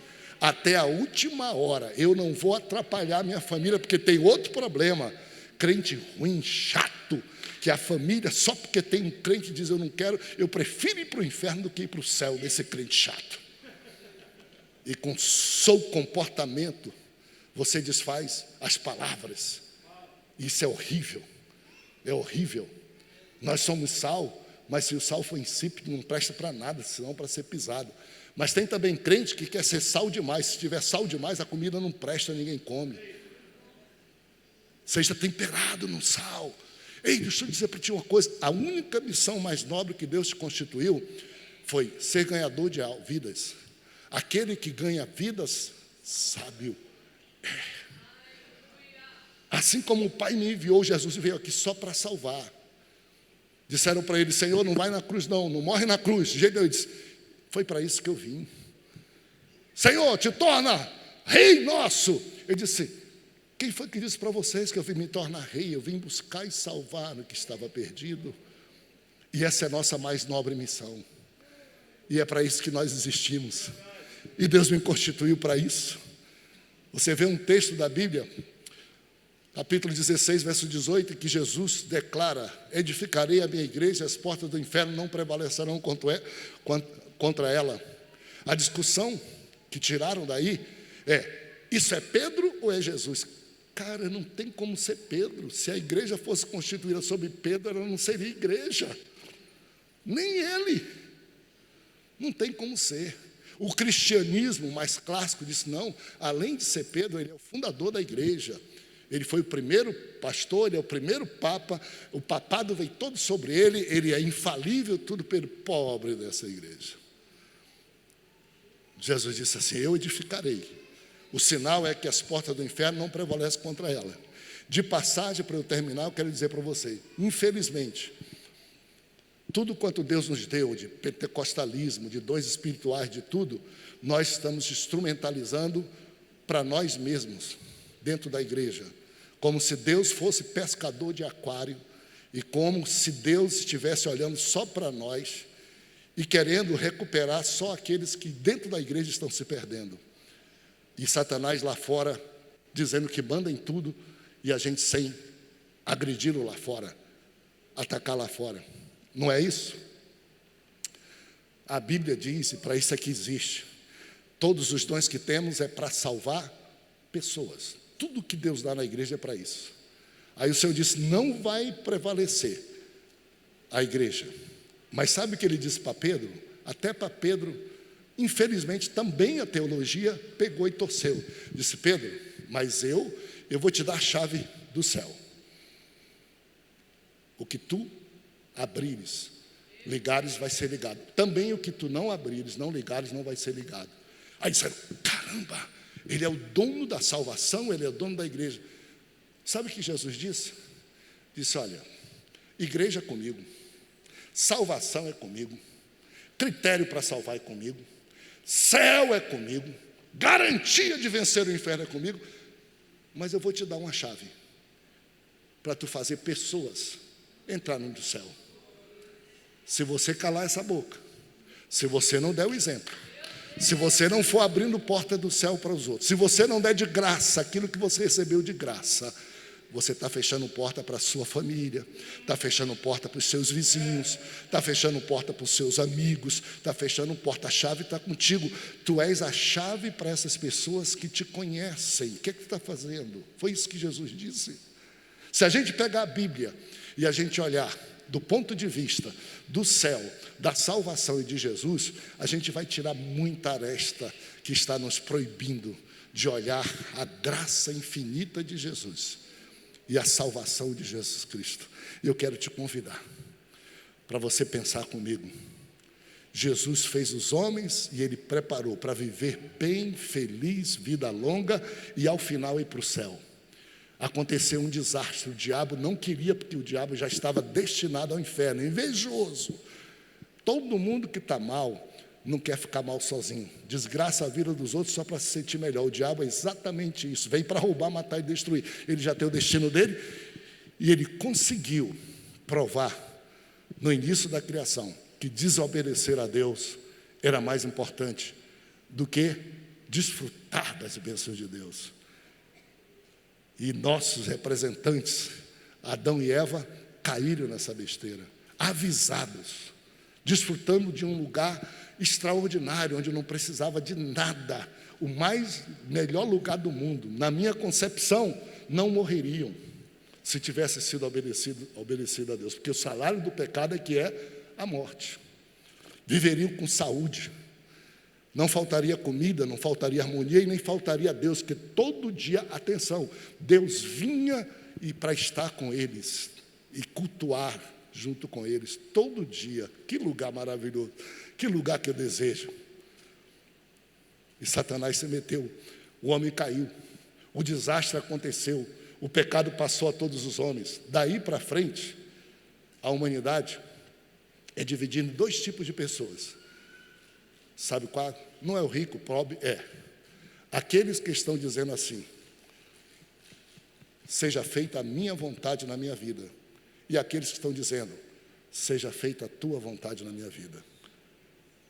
até a última hora. Eu não vou atrapalhar minha família, porque tem outro problema, crente ruim, chato, que a família, só porque tem um crente, diz: eu não quero, eu prefiro ir para o inferno do que ir para o céu desse crente chato. E com seu comportamento você desfaz as palavras. Isso é horrível, é horrível. Nós somos sal, mas se o sal for insípido, não presta para nada, senão para ser pisado. Mas tem também crente que quer ser sal demais. Se tiver sal demais, a comida não presta, ninguém come. Seja temperado no sal. Ei, deixa eu dizer para ti uma coisa: a única missão mais nobre que Deus te constituiu foi ser ganhador de vidas. Aquele que ganha vidas, sábio é. Assim como o Pai me enviou, Jesus veio aqui só para salvar. Disseram para ele: Senhor, não vai na cruz não morre na cruz. De jeito eu disse: foi para isso que eu vim. Senhor, te torna rei nosso. Ele disse: quem foi que disse para vocês que eu vim me tornar rei? Eu vim buscar e salvar o que estava perdido. E essa é a nossa mais nobre missão. E é para isso que nós existimos. E Deus me constituiu para isso. Você vê um texto da Bíblia, capítulo 16, verso 18, que Jesus declara: edificarei a minha igreja, as portas do inferno não prevalecerão contra ela. A discussão que tiraram daí é: isso é Pedro ou é Jesus? Cara, não tem como ser Pedro. Se a igreja fosse constituída sobre Pedro, ela não seria igreja. Nem ele. Não tem como ser. O cristianismo mais clássico disse: não, além de ser Pedro, ele é o fundador da igreja. Ele foi o primeiro pastor, ele é o primeiro papa, o papado veio todo sobre ele, ele é infalível, tudo pelo pobre dessa igreja. Jesus disse assim: eu edificarei. O sinal é que as portas do inferno não prevalecem contra ela. De passagem, para eu terminar, eu quero dizer para você: infelizmente, tudo quanto Deus nos deu de pentecostalismo, de dons espirituais, de tudo, nós estamos instrumentalizando para nós mesmos, dentro da igreja, como se Deus fosse pescador de aquário, e como se Deus estivesse olhando só para nós, e querendo recuperar só aqueles que dentro da igreja estão se perdendo. E Satanás lá fora, dizendo que manda em tudo, e a gente sem agredi-lo lá fora, atacar lá fora. Não é isso? A Bíblia diz, e para isso é que existe, todos os dons que temos é para salvar pessoas. Tudo que Deus dá na igreja é para isso. Aí o Senhor disse: não vai prevalecer a igreja. Mas sabe o que ele disse para Pedro? Até para Pedro, infelizmente, também a teologia pegou e torceu. Disse: Pedro, mas eu vou te dar a chave do céu. O que tu abrires, ligares, vai ser ligado. Também o que tu não abrires, não ligares, não vai ser ligado. Aí disseram: caramba, ele é o dono da salvação, ele é o dono da igreja. Sabe o que Jesus disse? Disse: olha, igreja é comigo, salvação é comigo, critério para salvar é comigo, céu é comigo, garantia de vencer o inferno é comigo, mas eu vou te dar uma chave para tu fazer pessoas entrar no céu. Se você calar essa boca, se você não der o exemplo, se você não for abrindo porta do céu para os outros, se você não der de graça aquilo que você recebeu de graça, você está fechando porta para a sua família, está fechando porta para os seus vizinhos, está fechando porta para os seus amigos, está fechando porta, a chave está contigo. Tu és a chave para essas pessoas que te conhecem. O que é que tu está fazendo? Foi isso que Jesus disse. Se a gente pegar a Bíblia e a gente olhar do ponto de vista do céu, da salvação e de Jesus, a gente vai tirar muita aresta que está nos proibindo de olhar a graça infinita de Jesus e a salvação de Jesus Cristo. E eu quero te convidar para você pensar comigo. Jesus fez os homens e Ele preparou para viver bem, feliz, vida longa e ao final ir para o céu. Aconteceu um desastre, o diabo não queria, porque o diabo já estava destinado ao inferno, invejoso. Todo mundo que está mal não quer ficar mal sozinho, desgraça a vida dos outros só para se sentir melhor. O diabo é exatamente isso, vem para roubar, matar e destruir. Ele já tem o destino dele e ele conseguiu provar no início da criação que desobedecer a Deus era mais importante do que desfrutar das bênçãos de Deus. E nossos representantes, Adão e Eva, caíram nessa besteira, avisados, desfrutando de um lugar extraordinário, onde não precisava de nada, o melhor lugar do mundo. Na minha concepção, não morreriam se tivesse sido obedecido a Deus, porque o salário do pecado é que é a morte. Viveriam com saúde, não faltaria comida, não faltaria harmonia e nem faltaria Deus, porque todo dia, atenção, Deus vinha e para estar com eles e cultuar junto com eles todo dia. Que lugar maravilhoso, que lugar que eu desejo. E Satanás se meteu, o homem caiu, o desastre aconteceu, o pecado passou a todos os homens. Daí para frente, a humanidade é dividida em dois tipos de pessoas. Sabe qual? Não é o rico, o pobre, é aqueles que estão dizendo assim: seja feita a minha vontade na minha vida. E aqueles que estão dizendo: seja feita a tua vontade na minha vida.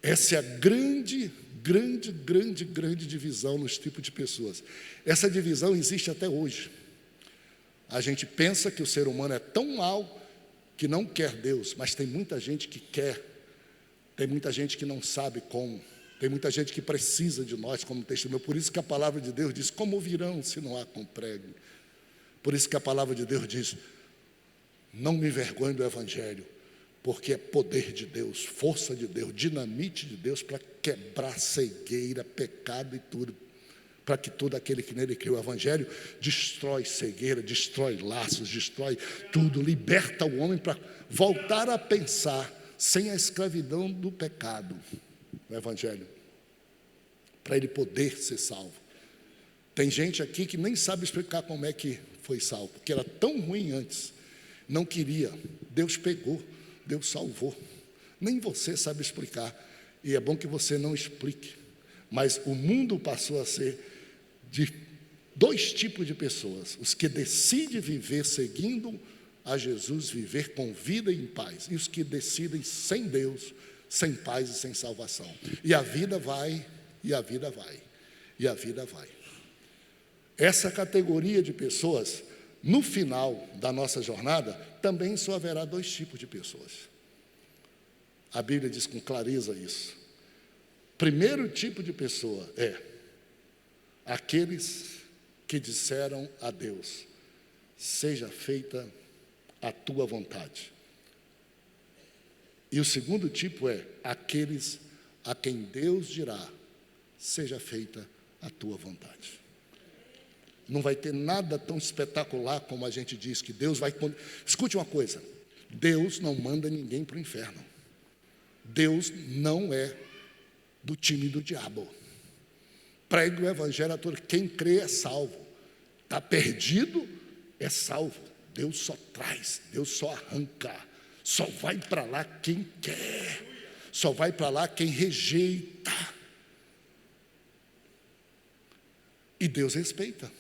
Essa é a grande divisão nos tipos de pessoas. Essa divisão existe até hoje. A gente pensa que o ser humano é tão mau que não quer Deus, mas tem muita gente que quer, tem muita gente que não sabe como, tem muita gente que precisa de nós como testemunho. Por isso que a palavra de Deus diz: como ouvirão se não há quem pregue? Por isso que a palavra de Deus diz: não me envergonhe do Evangelho, porque é poder de Deus, força de Deus, dinamite de Deus para quebrar cegueira, pecado e tudo, para que todo aquele que nele crê. O Evangelho destrói cegueira, destrói laços, destrói tudo, liberta o homem para voltar a pensar sem a escravidão do pecado. O Evangelho, para ele poder ser salvo. Tem gente aqui que nem sabe explicar como é que foi salvo, porque era tão ruim antes, não queria, Deus pegou, Deus salvou. Nem você sabe explicar, e é bom que você não explique. Mas o mundo passou a ser de dois tipos de pessoas: os que decidem viver seguindo a Jesus, viver com vida e em paz, e os que decidem sem Deus, sem paz e sem salvação. E a vida vai, e a vida vai, e a vida vai. Essa categoria de pessoas, no final da nossa jornada, também só haverá dois tipos de pessoas. A Bíblia diz com clareza isso. Primeiro tipo de pessoa é aqueles que disseram a Deus: seja feita a tua vontade. E o segundo tipo é aqueles a quem Deus dirá: seja feita a tua vontade. Não vai ter nada tão espetacular como a gente diz que Deus vai... Escute uma coisa: Deus não manda ninguém para o inferno. Deus não é do time do diabo. Pregue o Evangelho a todos. Quem crê é salvo. Está perdido, é salvo. Deus só traz, Deus só arranca. Só vai para lá quem quer. Só vai para lá quem rejeita. E Deus respeita.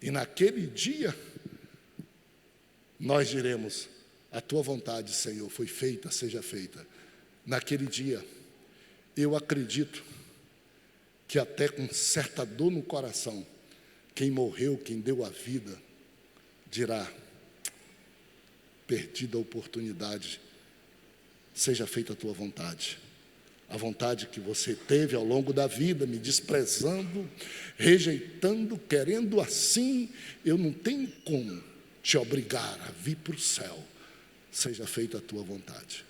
E naquele dia, nós diremos: a tua vontade, Senhor, foi feita, seja feita. Naquele dia, eu acredito que até com certa dor no coração, quem morreu, quem deu a vida, dirá: perdida a oportunidade, seja feita a tua vontade. A vontade que você teve ao longo da vida, me desprezando, rejeitando, querendo assim, eu não tenho como te obrigar a vir para o céu. seja feita a tua vontade.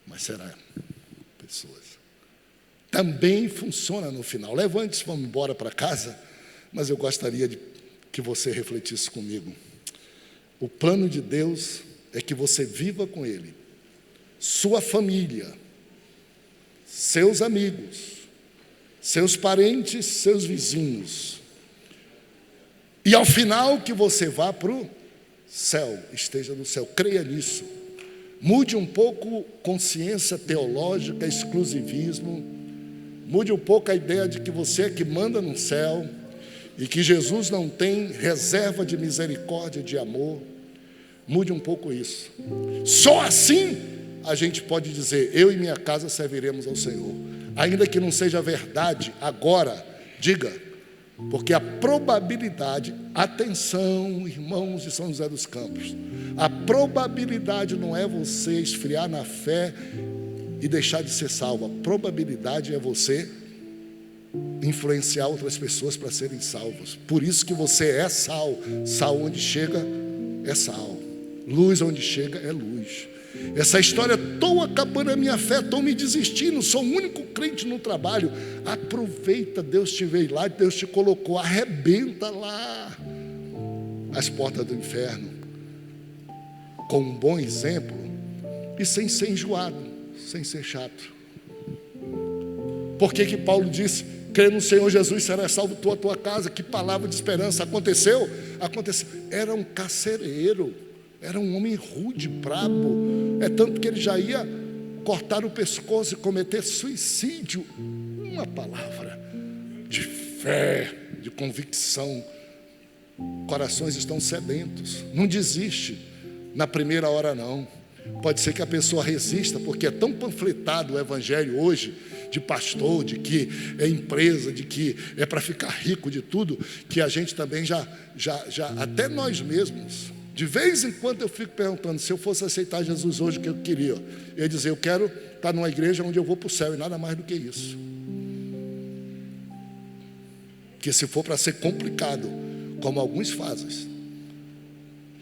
Mas será pessoas. Também funciona no final. Levante-se, vamos embora para casa, mas eu gostaria que você refletisse comigo. O plano de Deus é que você viva com Ele, sua família, seus amigos, seus parentes, seus vizinhos, e ao final que você vá para o céu, esteja no céu. Creia nisso. Mude um pouco consciência teológica, exclusivismo. Mude um pouco a ideia de que você é que manda no céu e que Jesus não tem reserva de misericórdia, de amor. Mude um pouco isso. Só assim a gente pode dizer: eu e minha casa serviremos ao Senhor. Ainda que não seja verdade agora, diga, porque a probabilidade, atenção, irmãos de São José dos Campos, a probabilidade não é você esfriar na fé e deixar de ser salvo. A probabilidade é você influenciar outras pessoas para serem salvos. Por isso que você é sal. Sal onde chega é sal. Luz onde chega é luz. Essa história, estou acabando a minha fé, estou me desistindo, sou o único crente no trabalho. Aproveita, Deus te veio lá, Deus te colocou, arrebenta lá as portas do inferno, com um bom exemplo e sem ser enjoado, sem ser chato. Por que Paulo disse: crê no Senhor Jesus, será salvo tu a tua casa? Que palavra de esperança. Aconteceu? Aconteceu. Era um carcereiro, era um homem rude, brabo. É tanto que ele já ia cortar o pescoço e cometer suicídio. Uma palavra de fé, de convicção. Corações estão sedentos. Não desiste na primeira hora, não. Pode ser que a pessoa resista, porque é tão panfletado o evangelho hoje, de pastor, de que é empresa, de que é para ficar rico de tudo, que a gente também já até nós mesmos, de vez em quando eu fico perguntando: se eu fosse aceitar Jesus hoje, o que eu queria? Eu ia dizer: eu quero estar numa igreja onde eu vou para o céu, e nada mais do que isso. Porque se for para ser complicado, como alguns fazem,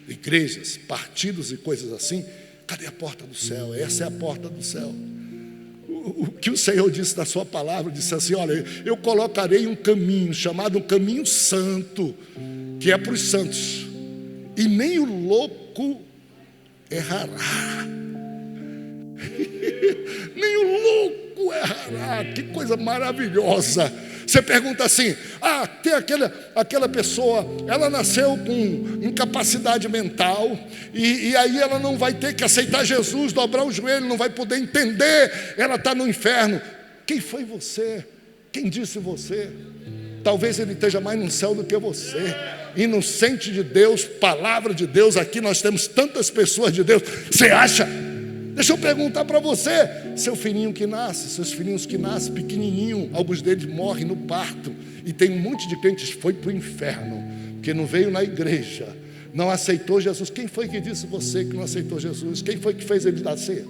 igrejas, partidos e coisas assim, cadê a porta do céu? Essa é a porta do céu. O que o Senhor disse na sua palavra, disse assim: olha, eu colocarei um caminho chamado um caminho santo, que é para os santos, e nem o louco errará. Nem o louco errará. Que coisa maravilhosa. Você pergunta assim: tem aquela pessoa, ela nasceu com incapacidade mental, e aí ela não vai ter que aceitar Jesus, dobrar o joelho, não vai poder entender, ela está no inferno. Quem foi você? Quem disse você? Talvez ele esteja mais no céu do que você. Inocente de Deus, palavra de Deus. Aqui nós temos tantas pessoas de Deus. Você acha? Deixa eu perguntar para você: seu filhinho que nasce, seus filhinhos que nascem pequenininho, alguns deles morrem no parto, e tem um monte de crentes que foi para o inferno, porque não veio na igreja, não aceitou Jesus. Quem foi que disse você que não aceitou Jesus? Quem foi que fez ele nascer?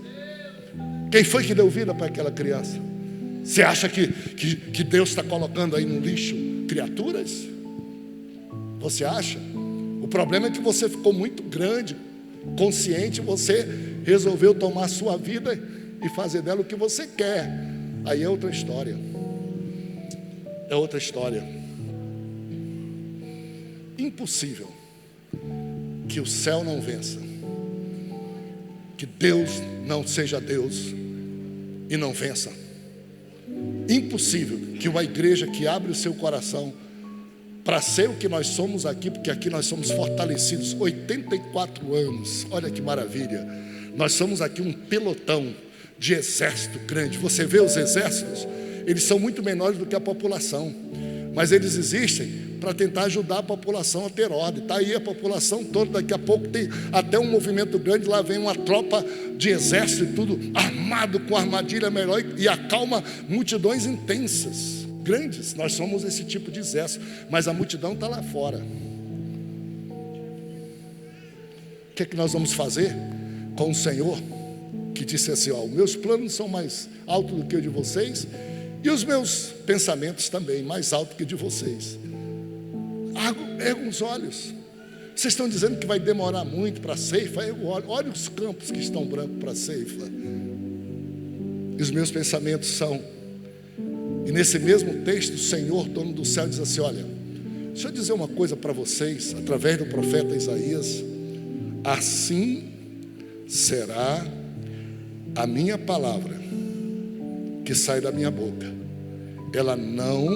Quem foi que deu vida para aquela criança? Você acha que Deus está colocando aí no lixo criaturas? Você acha? O problema é que você ficou muito grande, consciente, você resolveu tomar a sua vida e fazer dela o que você quer. Aí é outra história. É outra história. Impossível que o céu não vença, que Deus não seja Deus e não vença. Impossível que uma igreja que abre o seu coração para ser o que nós somos aqui, porque aqui nós somos fortalecidos, 84 anos, olha que maravilha. Nós somos aqui um pelotão de exército grande. Você vê os exércitos, eles são muito menores do que a população, mas eles existem para tentar ajudar a população a ter ordem. Está aí a população toda, daqui a pouco tem até um movimento grande, lá vem uma tropa de exército e tudo armado com armadilha melhor, e acalma multidões intensas, grandes. Nós somos esse tipo de exército, mas a multidão está lá fora. O que é que nós vamos fazer com o Senhor, que disse assim: os meus planos são mais altos do que o de vocês, e os meus pensamentos também mais altos que o de vocês. Ergam os olhos, Vocês estão dizendo que vai demorar muito para a ceifa? Olha os campos que estão brancos para a ceifa. E os meus pensamentos são... E nesse mesmo texto, o Senhor, dono do céu, diz assim: olha, deixa eu dizer uma coisa para vocês, através do profeta Isaías: assim será a minha palavra que sai da minha boca, ela não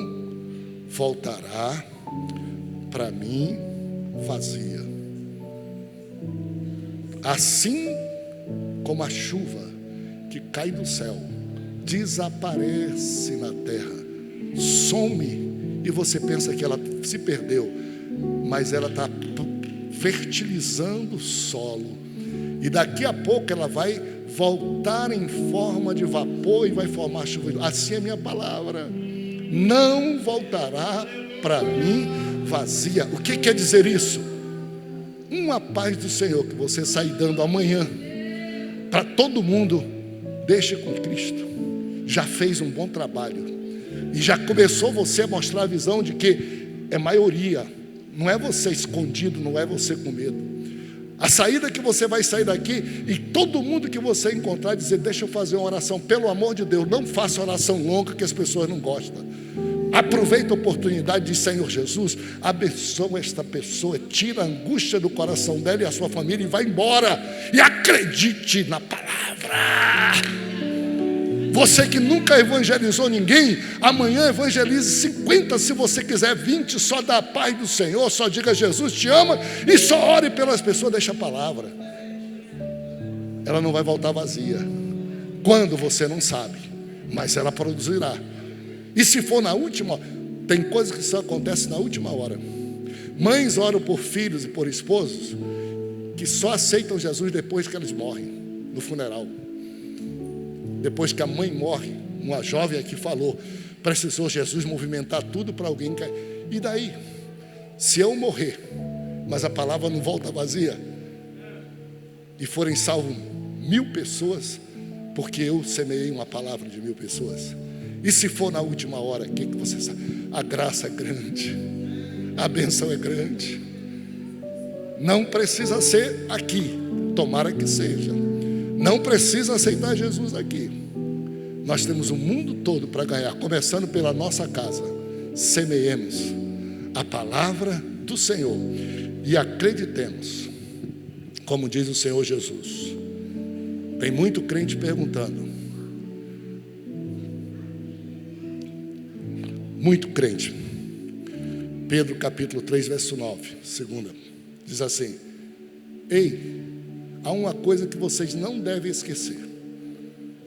voltará para mim vazia. Assim como a chuva que cai do céu, desaparece na terra, some, e você pensa que ela se perdeu, mas ela está fertilizando o solo, e daqui a pouco ela vai voltar em forma de vapor e vai formar chuva. Assim é a minha palavra, não voltará para mim vazia. O que quer dizer isso? Uma paz do Senhor que você sai dando amanhã para todo mundo, deixe com Cristo. Já fez um bom trabalho e já começou você a mostrar a visão de que é maioria, não é você escondido, não é você com medo. A saída que você vai sair daqui, e todo mundo que você encontrar dizer: deixa eu fazer uma oração, pelo amor de Deus, não faça oração longa que as pessoas não gostam. Aproveita a oportunidade de: Senhor Jesus, abençoa esta pessoa, tira a angústia do coração dela e a sua família e vai embora, e acredite na palavra. Você que nunca evangelizou ninguém, amanhã evangelize 50, se você quiser 20, só dá a paz do Senhor, só diga: Jesus te ama, e só ore pelas pessoas, deixa a palavra. Ela não vai voltar vazia. Quando você não sabe, mas ela produzirá. E se for na última, tem coisas que só acontecem na última hora. Mães oram por filhos e por esposos que só aceitam Jesus depois que eles morrem, no funeral. Depois que a mãe morre, uma jovem aqui falou: precisou Jesus movimentar tudo para alguém que... E daí? Se eu morrer, mas a palavra não volta vazia, e forem salvos 1000 pessoas, porque eu semeei uma palavra de 1000 pessoas. E se for na última hora, o que você sabe? A graça é grande, a bênção é grande. Não precisa ser aqui, tomara que seja. Não precisa aceitar Jesus aqui. Nós temos o mundo todo para ganhar, começando pela nossa casa. Semeemos a palavra do Senhor e acreditemos, como diz o Senhor Jesus. Tem muito crente perguntando, muito crente. Pedro capítulo 3, verso 9, segunda, diz assim: ei, há uma coisa que vocês não devem esquecer.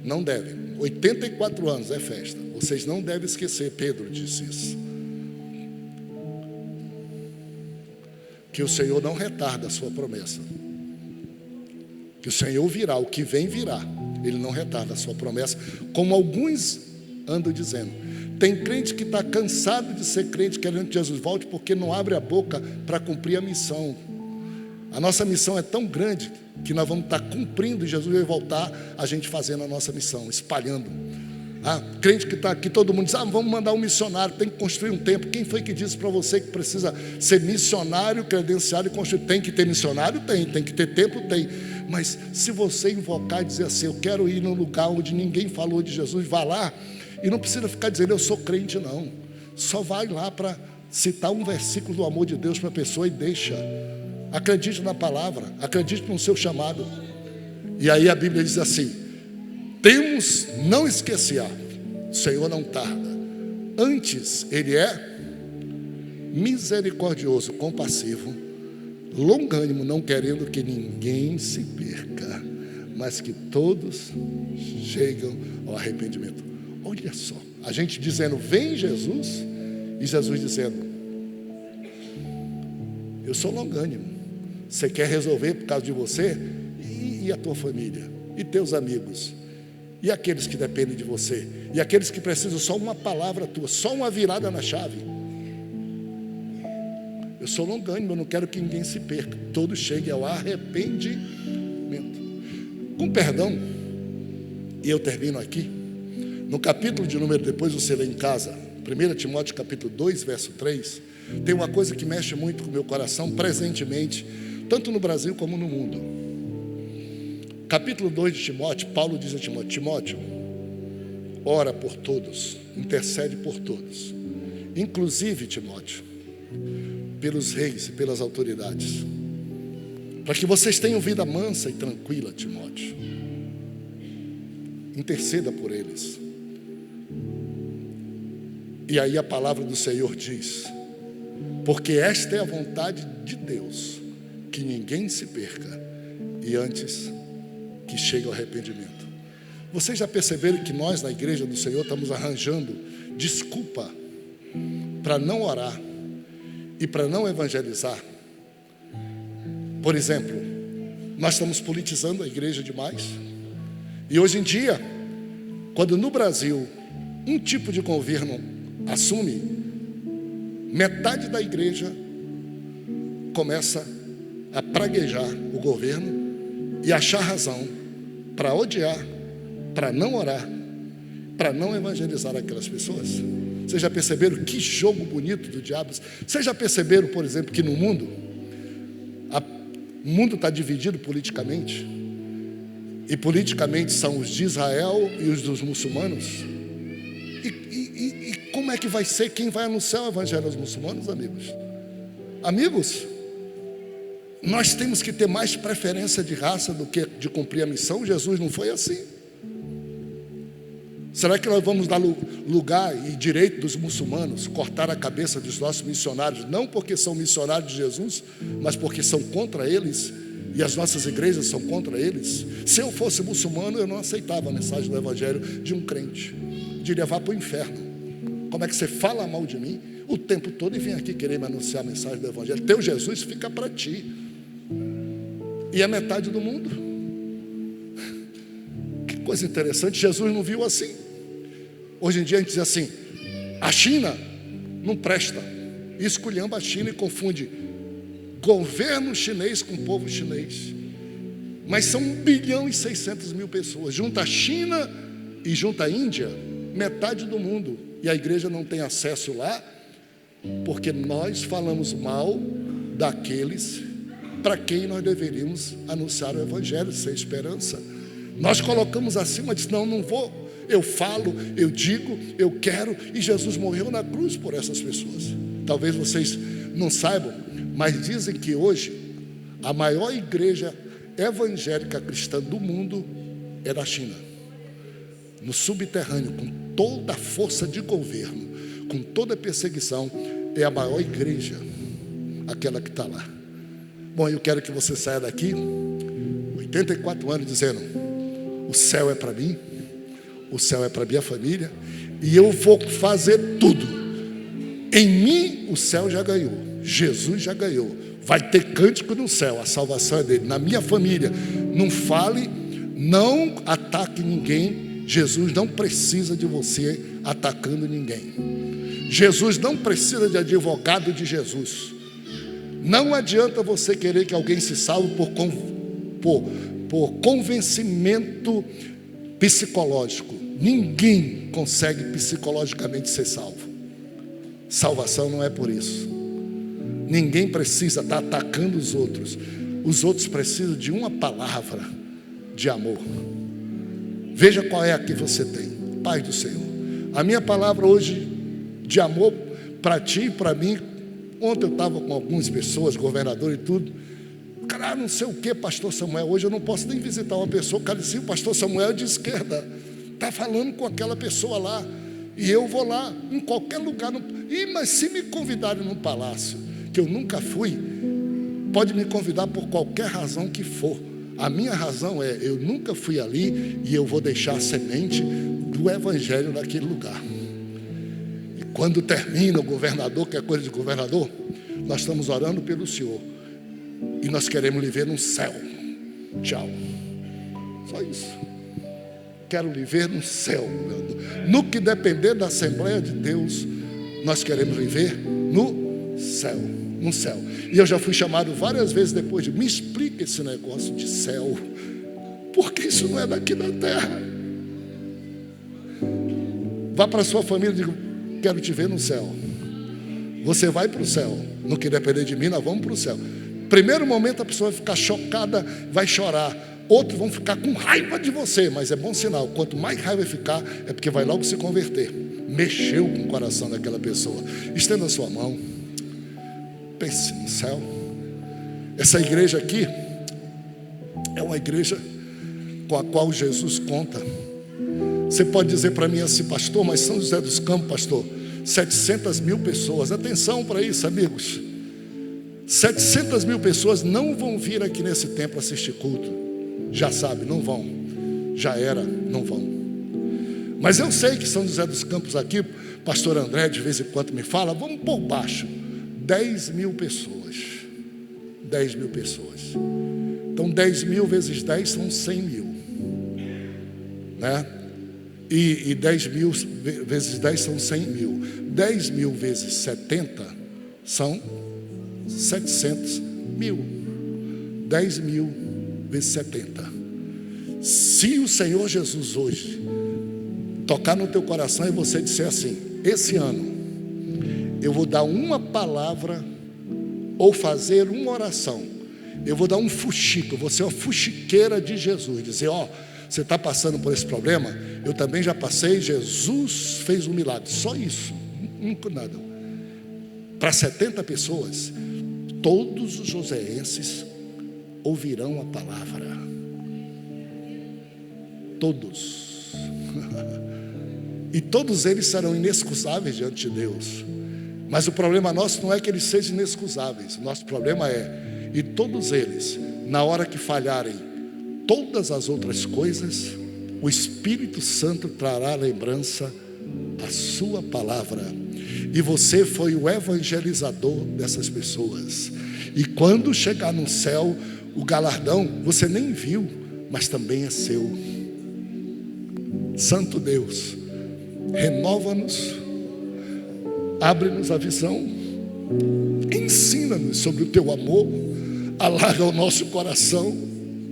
Não devem. 84 anos é festa. Vocês não devem esquecer, Pedro disse isso. Que o Senhor não retarda a sua promessa. Que o Senhor virá, o que vem virá. Ele não retarda a sua promessa, como alguns andam dizendo. Tem crente que está cansado de ser crente, querendo que Jesus volte, porque não abre a boca para cumprir a missão. A nossa missão é tão grande que nós vamos estar cumprindo, e Jesus vai voltar, a gente fazendo a nossa missão, espalhando. Crente que está aqui, todo mundo diz: vamos mandar um missionário, tem que construir um templo. Quem foi que disse para você que precisa ser missionário, credenciado e construir? Tem que ter missionário? Tem que ter templo? Tem. Mas se você invocar e dizer assim: eu quero ir num lugar onde ninguém falou de Jesus, vá lá, e não precisa ficar dizendo: eu sou crente, não. Só vai lá para citar um versículo do amor de Deus para a pessoa e deixa. Acredite na palavra, acredite no seu chamado. E aí a Bíblia diz assim: temos, não esquecer, o Senhor não tarda, antes Ele é misericordioso, compassivo, longânimo, não querendo que ninguém se perca, mas que todos cheguem ao arrependimento. Olha só, a gente dizendo: vem Jesus, e Jesus dizendo: eu sou longânimo. Você quer resolver por causa de você e a tua família, e teus amigos, e aqueles que dependem de você, e aqueles que precisam só uma palavra tua, só uma virada na chave. Eu sou longânimo, eu não quero que ninguém se perca, todos cheguem ao arrependimento. Com perdão, e eu termino aqui, no capítulo de número, depois você lê em casa, 1 Timóteo capítulo 2, verso 3, Tem uma coisa que mexe muito com o meu coração presentemente, tanto no Brasil como no mundo. Capítulo 2 de Timóteo, Paulo diz a Timóteo: Timóteo, ora por todos, intercede por todos, inclusive, Timóteo, pelos reis e pelas autoridades, para que vocês tenham vida mansa e tranquila, Timóteo. Interceda por eles. E aí a palavra do Senhor diz: porque esta é a vontade de Deus, que ninguém se perca, e antes que chegue ao arrependimento. Vocês já perceberam que nós na igreja do Senhor estamos arranjando desculpa para não orar e para não evangelizar? Por exemplo, nós estamos politizando a igreja demais. E hoje em dia, quando no Brasil um tipo de governo assume, metade da igreja começa a praguejar o governo e achar razão para odiar, para não orar, para não evangelizar aquelas pessoas. Vocês já perceberam que jogo bonito do diabo? Vocês já perceberam, por exemplo, que no mundo, o mundo está dividido politicamente, e politicamente são os de Israel e os dos muçulmanos? E como é que vai ser? Quem vai anunciar o evangelho aos muçulmanos, amigos? Amigos, nós temos que ter mais preferência de raça do que de cumprir a missão. Jesus não foi assim. Será que nós vamos dar lugar e direito dos muçulmanos cortar a cabeça dos nossos missionários, não porque são missionários de Jesus, mas porque são contra eles, e as nossas igrejas são contra eles? Se eu fosse muçulmano, eu não aceitava a mensagem do evangelho de um crente, diria: vá para o inferno. Como é que você fala mal de mim o tempo todo e vem aqui querer me anunciar a mensagem do evangelho? Teu Jesus fica para ti. E é metade do mundo. Que coisa interessante, Jesus não viu assim. Hoje em dia a gente diz assim: a China não presta, e esculhamba a China e confunde governo chinês com povo chinês. Mas são 1.600.000.000 pessoas. Junta a China e junta a Índia, metade do mundo. E a igreja não tem acesso lá, porque nós falamos mal daqueles para quem nós deveríamos anunciar o evangelho sem esperança. Nós colocamos acima, diz: não vou, eu falo, eu digo, eu quero, e Jesus morreu na cruz por essas pessoas. Talvez vocês não saibam, mas dizem que hoje a maior igreja evangélica cristã do mundo é da China, no subterrâneo, com toda a força de governo, com toda a perseguição, é a maior igreja, aquela que está lá. Bom, eu quero que você saia daqui, 84 anos, dizendo: o céu é para mim, o céu é para minha família, e eu vou fazer tudo. Em mim o céu já ganhou, Jesus já ganhou. Vai ter cântico no céu, a salvação é dele. Na minha família, não fale, não ataque ninguém. Jesus não precisa de você atacando ninguém. Jesus não precisa de advogado de Jesus. Não adianta você querer que alguém se salve por convencimento psicológico. Ninguém consegue psicologicamente ser salvo. Salvação não é por isso. Ninguém precisa estar atacando os outros. Os outros precisam de uma palavra de amor. Veja qual é a que você tem. Pai do Senhor, a minha palavra hoje de amor para ti e para mim. Ontem eu estava com algumas pessoas, governador e tudo. Cara, não sei o que, pastor Samuel. Hoje eu não posso nem visitar uma pessoa. O cara disse: o pastor Samuel é de esquerda, está falando com aquela pessoa lá. E eu vou lá, em qualquer lugar. Mas se me convidarem num palácio que eu nunca fui, pode me convidar por qualquer razão que for. A minha razão é: eu nunca fui ali, e eu vou deixar a semente do evangelho naquele lugar. E quando termina o governador, que é coisa de governador, nós estamos orando pelo Senhor, e nós queremos lhe ver no céu. Tchau. Só isso. Quero lhe ver no céu. No que depender da Assembleia de Deus, nós queremos lhe ver no céu. No céu. E eu já fui chamado várias vezes depois de: me explica esse negócio de céu, porque isso não é daqui da terra. Vá para a sua família e diga: quero te ver no céu. Você vai para o céu. No que depender de mim, nós vamos para o céu. Primeiro momento a pessoa vai ficar chocada, vai chorar. Outros vão ficar com raiva de você, mas é bom sinal. Quanto mais raiva ficar, é porque vai logo se converter. Mexeu com o coração daquela pessoa. Estenda a sua mão. Pense no céu. Essa igreja aqui é uma igreja com a qual Jesus conta. Você pode dizer para mim assim, pastor, mas São José dos Campos, pastor, 700 mil pessoas. Atenção para isso, amigos. 700 mil pessoas não vão vir aqui nesse templo assistir culto. Já sabe, não vão. Já era, não vão. Mas eu sei que São José dos Campos aqui, pastor André de vez em quando me fala, vamos por baixo, 10 mil pessoas. 10 mil pessoas. Então 10 mil vezes 10 são 100 mil, né? E 10 mil vezes 10 são 100 mil. 10 mil vezes 70 são 700 mil. 10 mil vezes 70. Se o Senhor Jesus hoje tocar no teu coração e você disser assim, esse ano eu vou dar uma palavra ou fazer uma oração, eu vou dar um fuxico, vou ser uma fuxiqueira de Jesus, dizer, ó, você está passando por esse problema, eu também já passei, Jesus fez um milagre, só isso, nunca nada. Para 70 pessoas, todos os joseenses ouvirão a palavra. Todos. E todos eles serão inexcusáveis diante de Deus. Mas o problema nosso não é que eles sejam inexcusáveis. O nosso problema é, e todos eles, na hora que falharem todas as outras coisas, o Espírito Santo trará lembrança da sua palavra. E você foi o evangelizador dessas pessoas. E quando chegar no céu, o galardão você nem viu, mas também é seu. Santo Deus, renova-nos, abre-nos a visão, ensina-nos sobre o teu amor, alarga o nosso coração,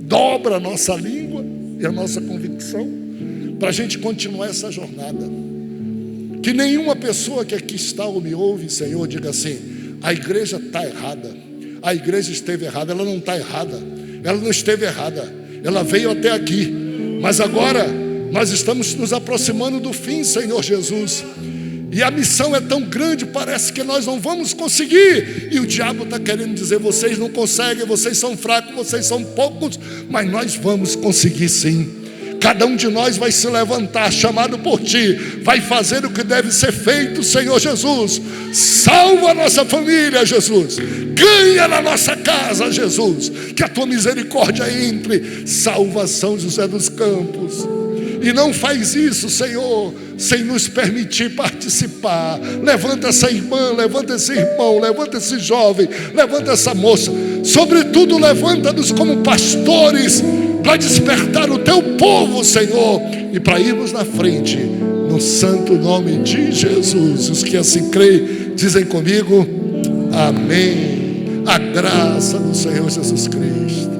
dobra a nossa língua e a nossa convicção, para a gente continuar essa jornada. Que nenhuma pessoa que aqui está ou me ouve, Senhor, diga assim, a igreja está errada, a igreja esteve errada. Ela não está errada, ela não esteve errada, ela veio até aqui, mas agora nós estamos nos aproximando do fim, Senhor Jesus, e a missão é tão grande, parece que nós não vamos conseguir, e o diabo está querendo dizer, vocês não conseguem, vocês são fracos, vocês são poucos, mas nós vamos conseguir sim. Cada um de nós vai se levantar, chamado por Ti, vai fazer o que deve ser feito, Senhor Jesus. Salva a nossa família, Jesus. Ganha na nossa casa, Jesus. Que a Tua misericórdia entre. Salva São José dos Campos. E não faz isso, Senhor, sem nos permitir participar. Levanta essa irmã, levanta esse irmão, levanta esse jovem, levanta essa moça. Sobretudo, levanta-nos como pastores, para despertar o Teu povo, Senhor, e para irmos na frente, no santo nome de Jesus. Os que assim creem, dizem comigo, amém. A graça do Senhor Jesus Cristo,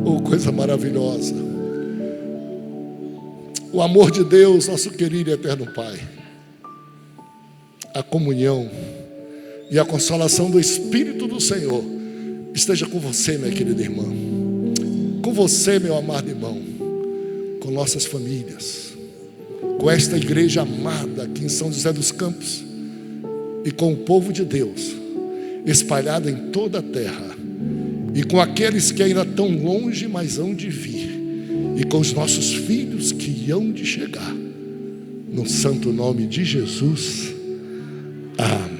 oh, coisa maravilhosa, o amor de Deus, nosso querido e eterno Pai, a comunhão e a consolação do Espírito do Senhor esteja com você, minha querida irmã, com você, meu amado irmão, com nossas famílias, com esta igreja amada aqui em São José dos Campos e com o povo de Deus espalhado em toda a terra, e com aqueles que ainda estão longe, mas hão de vir, e com os nossos filhos que hão de chegar, no santo nome de Jesus. Amém.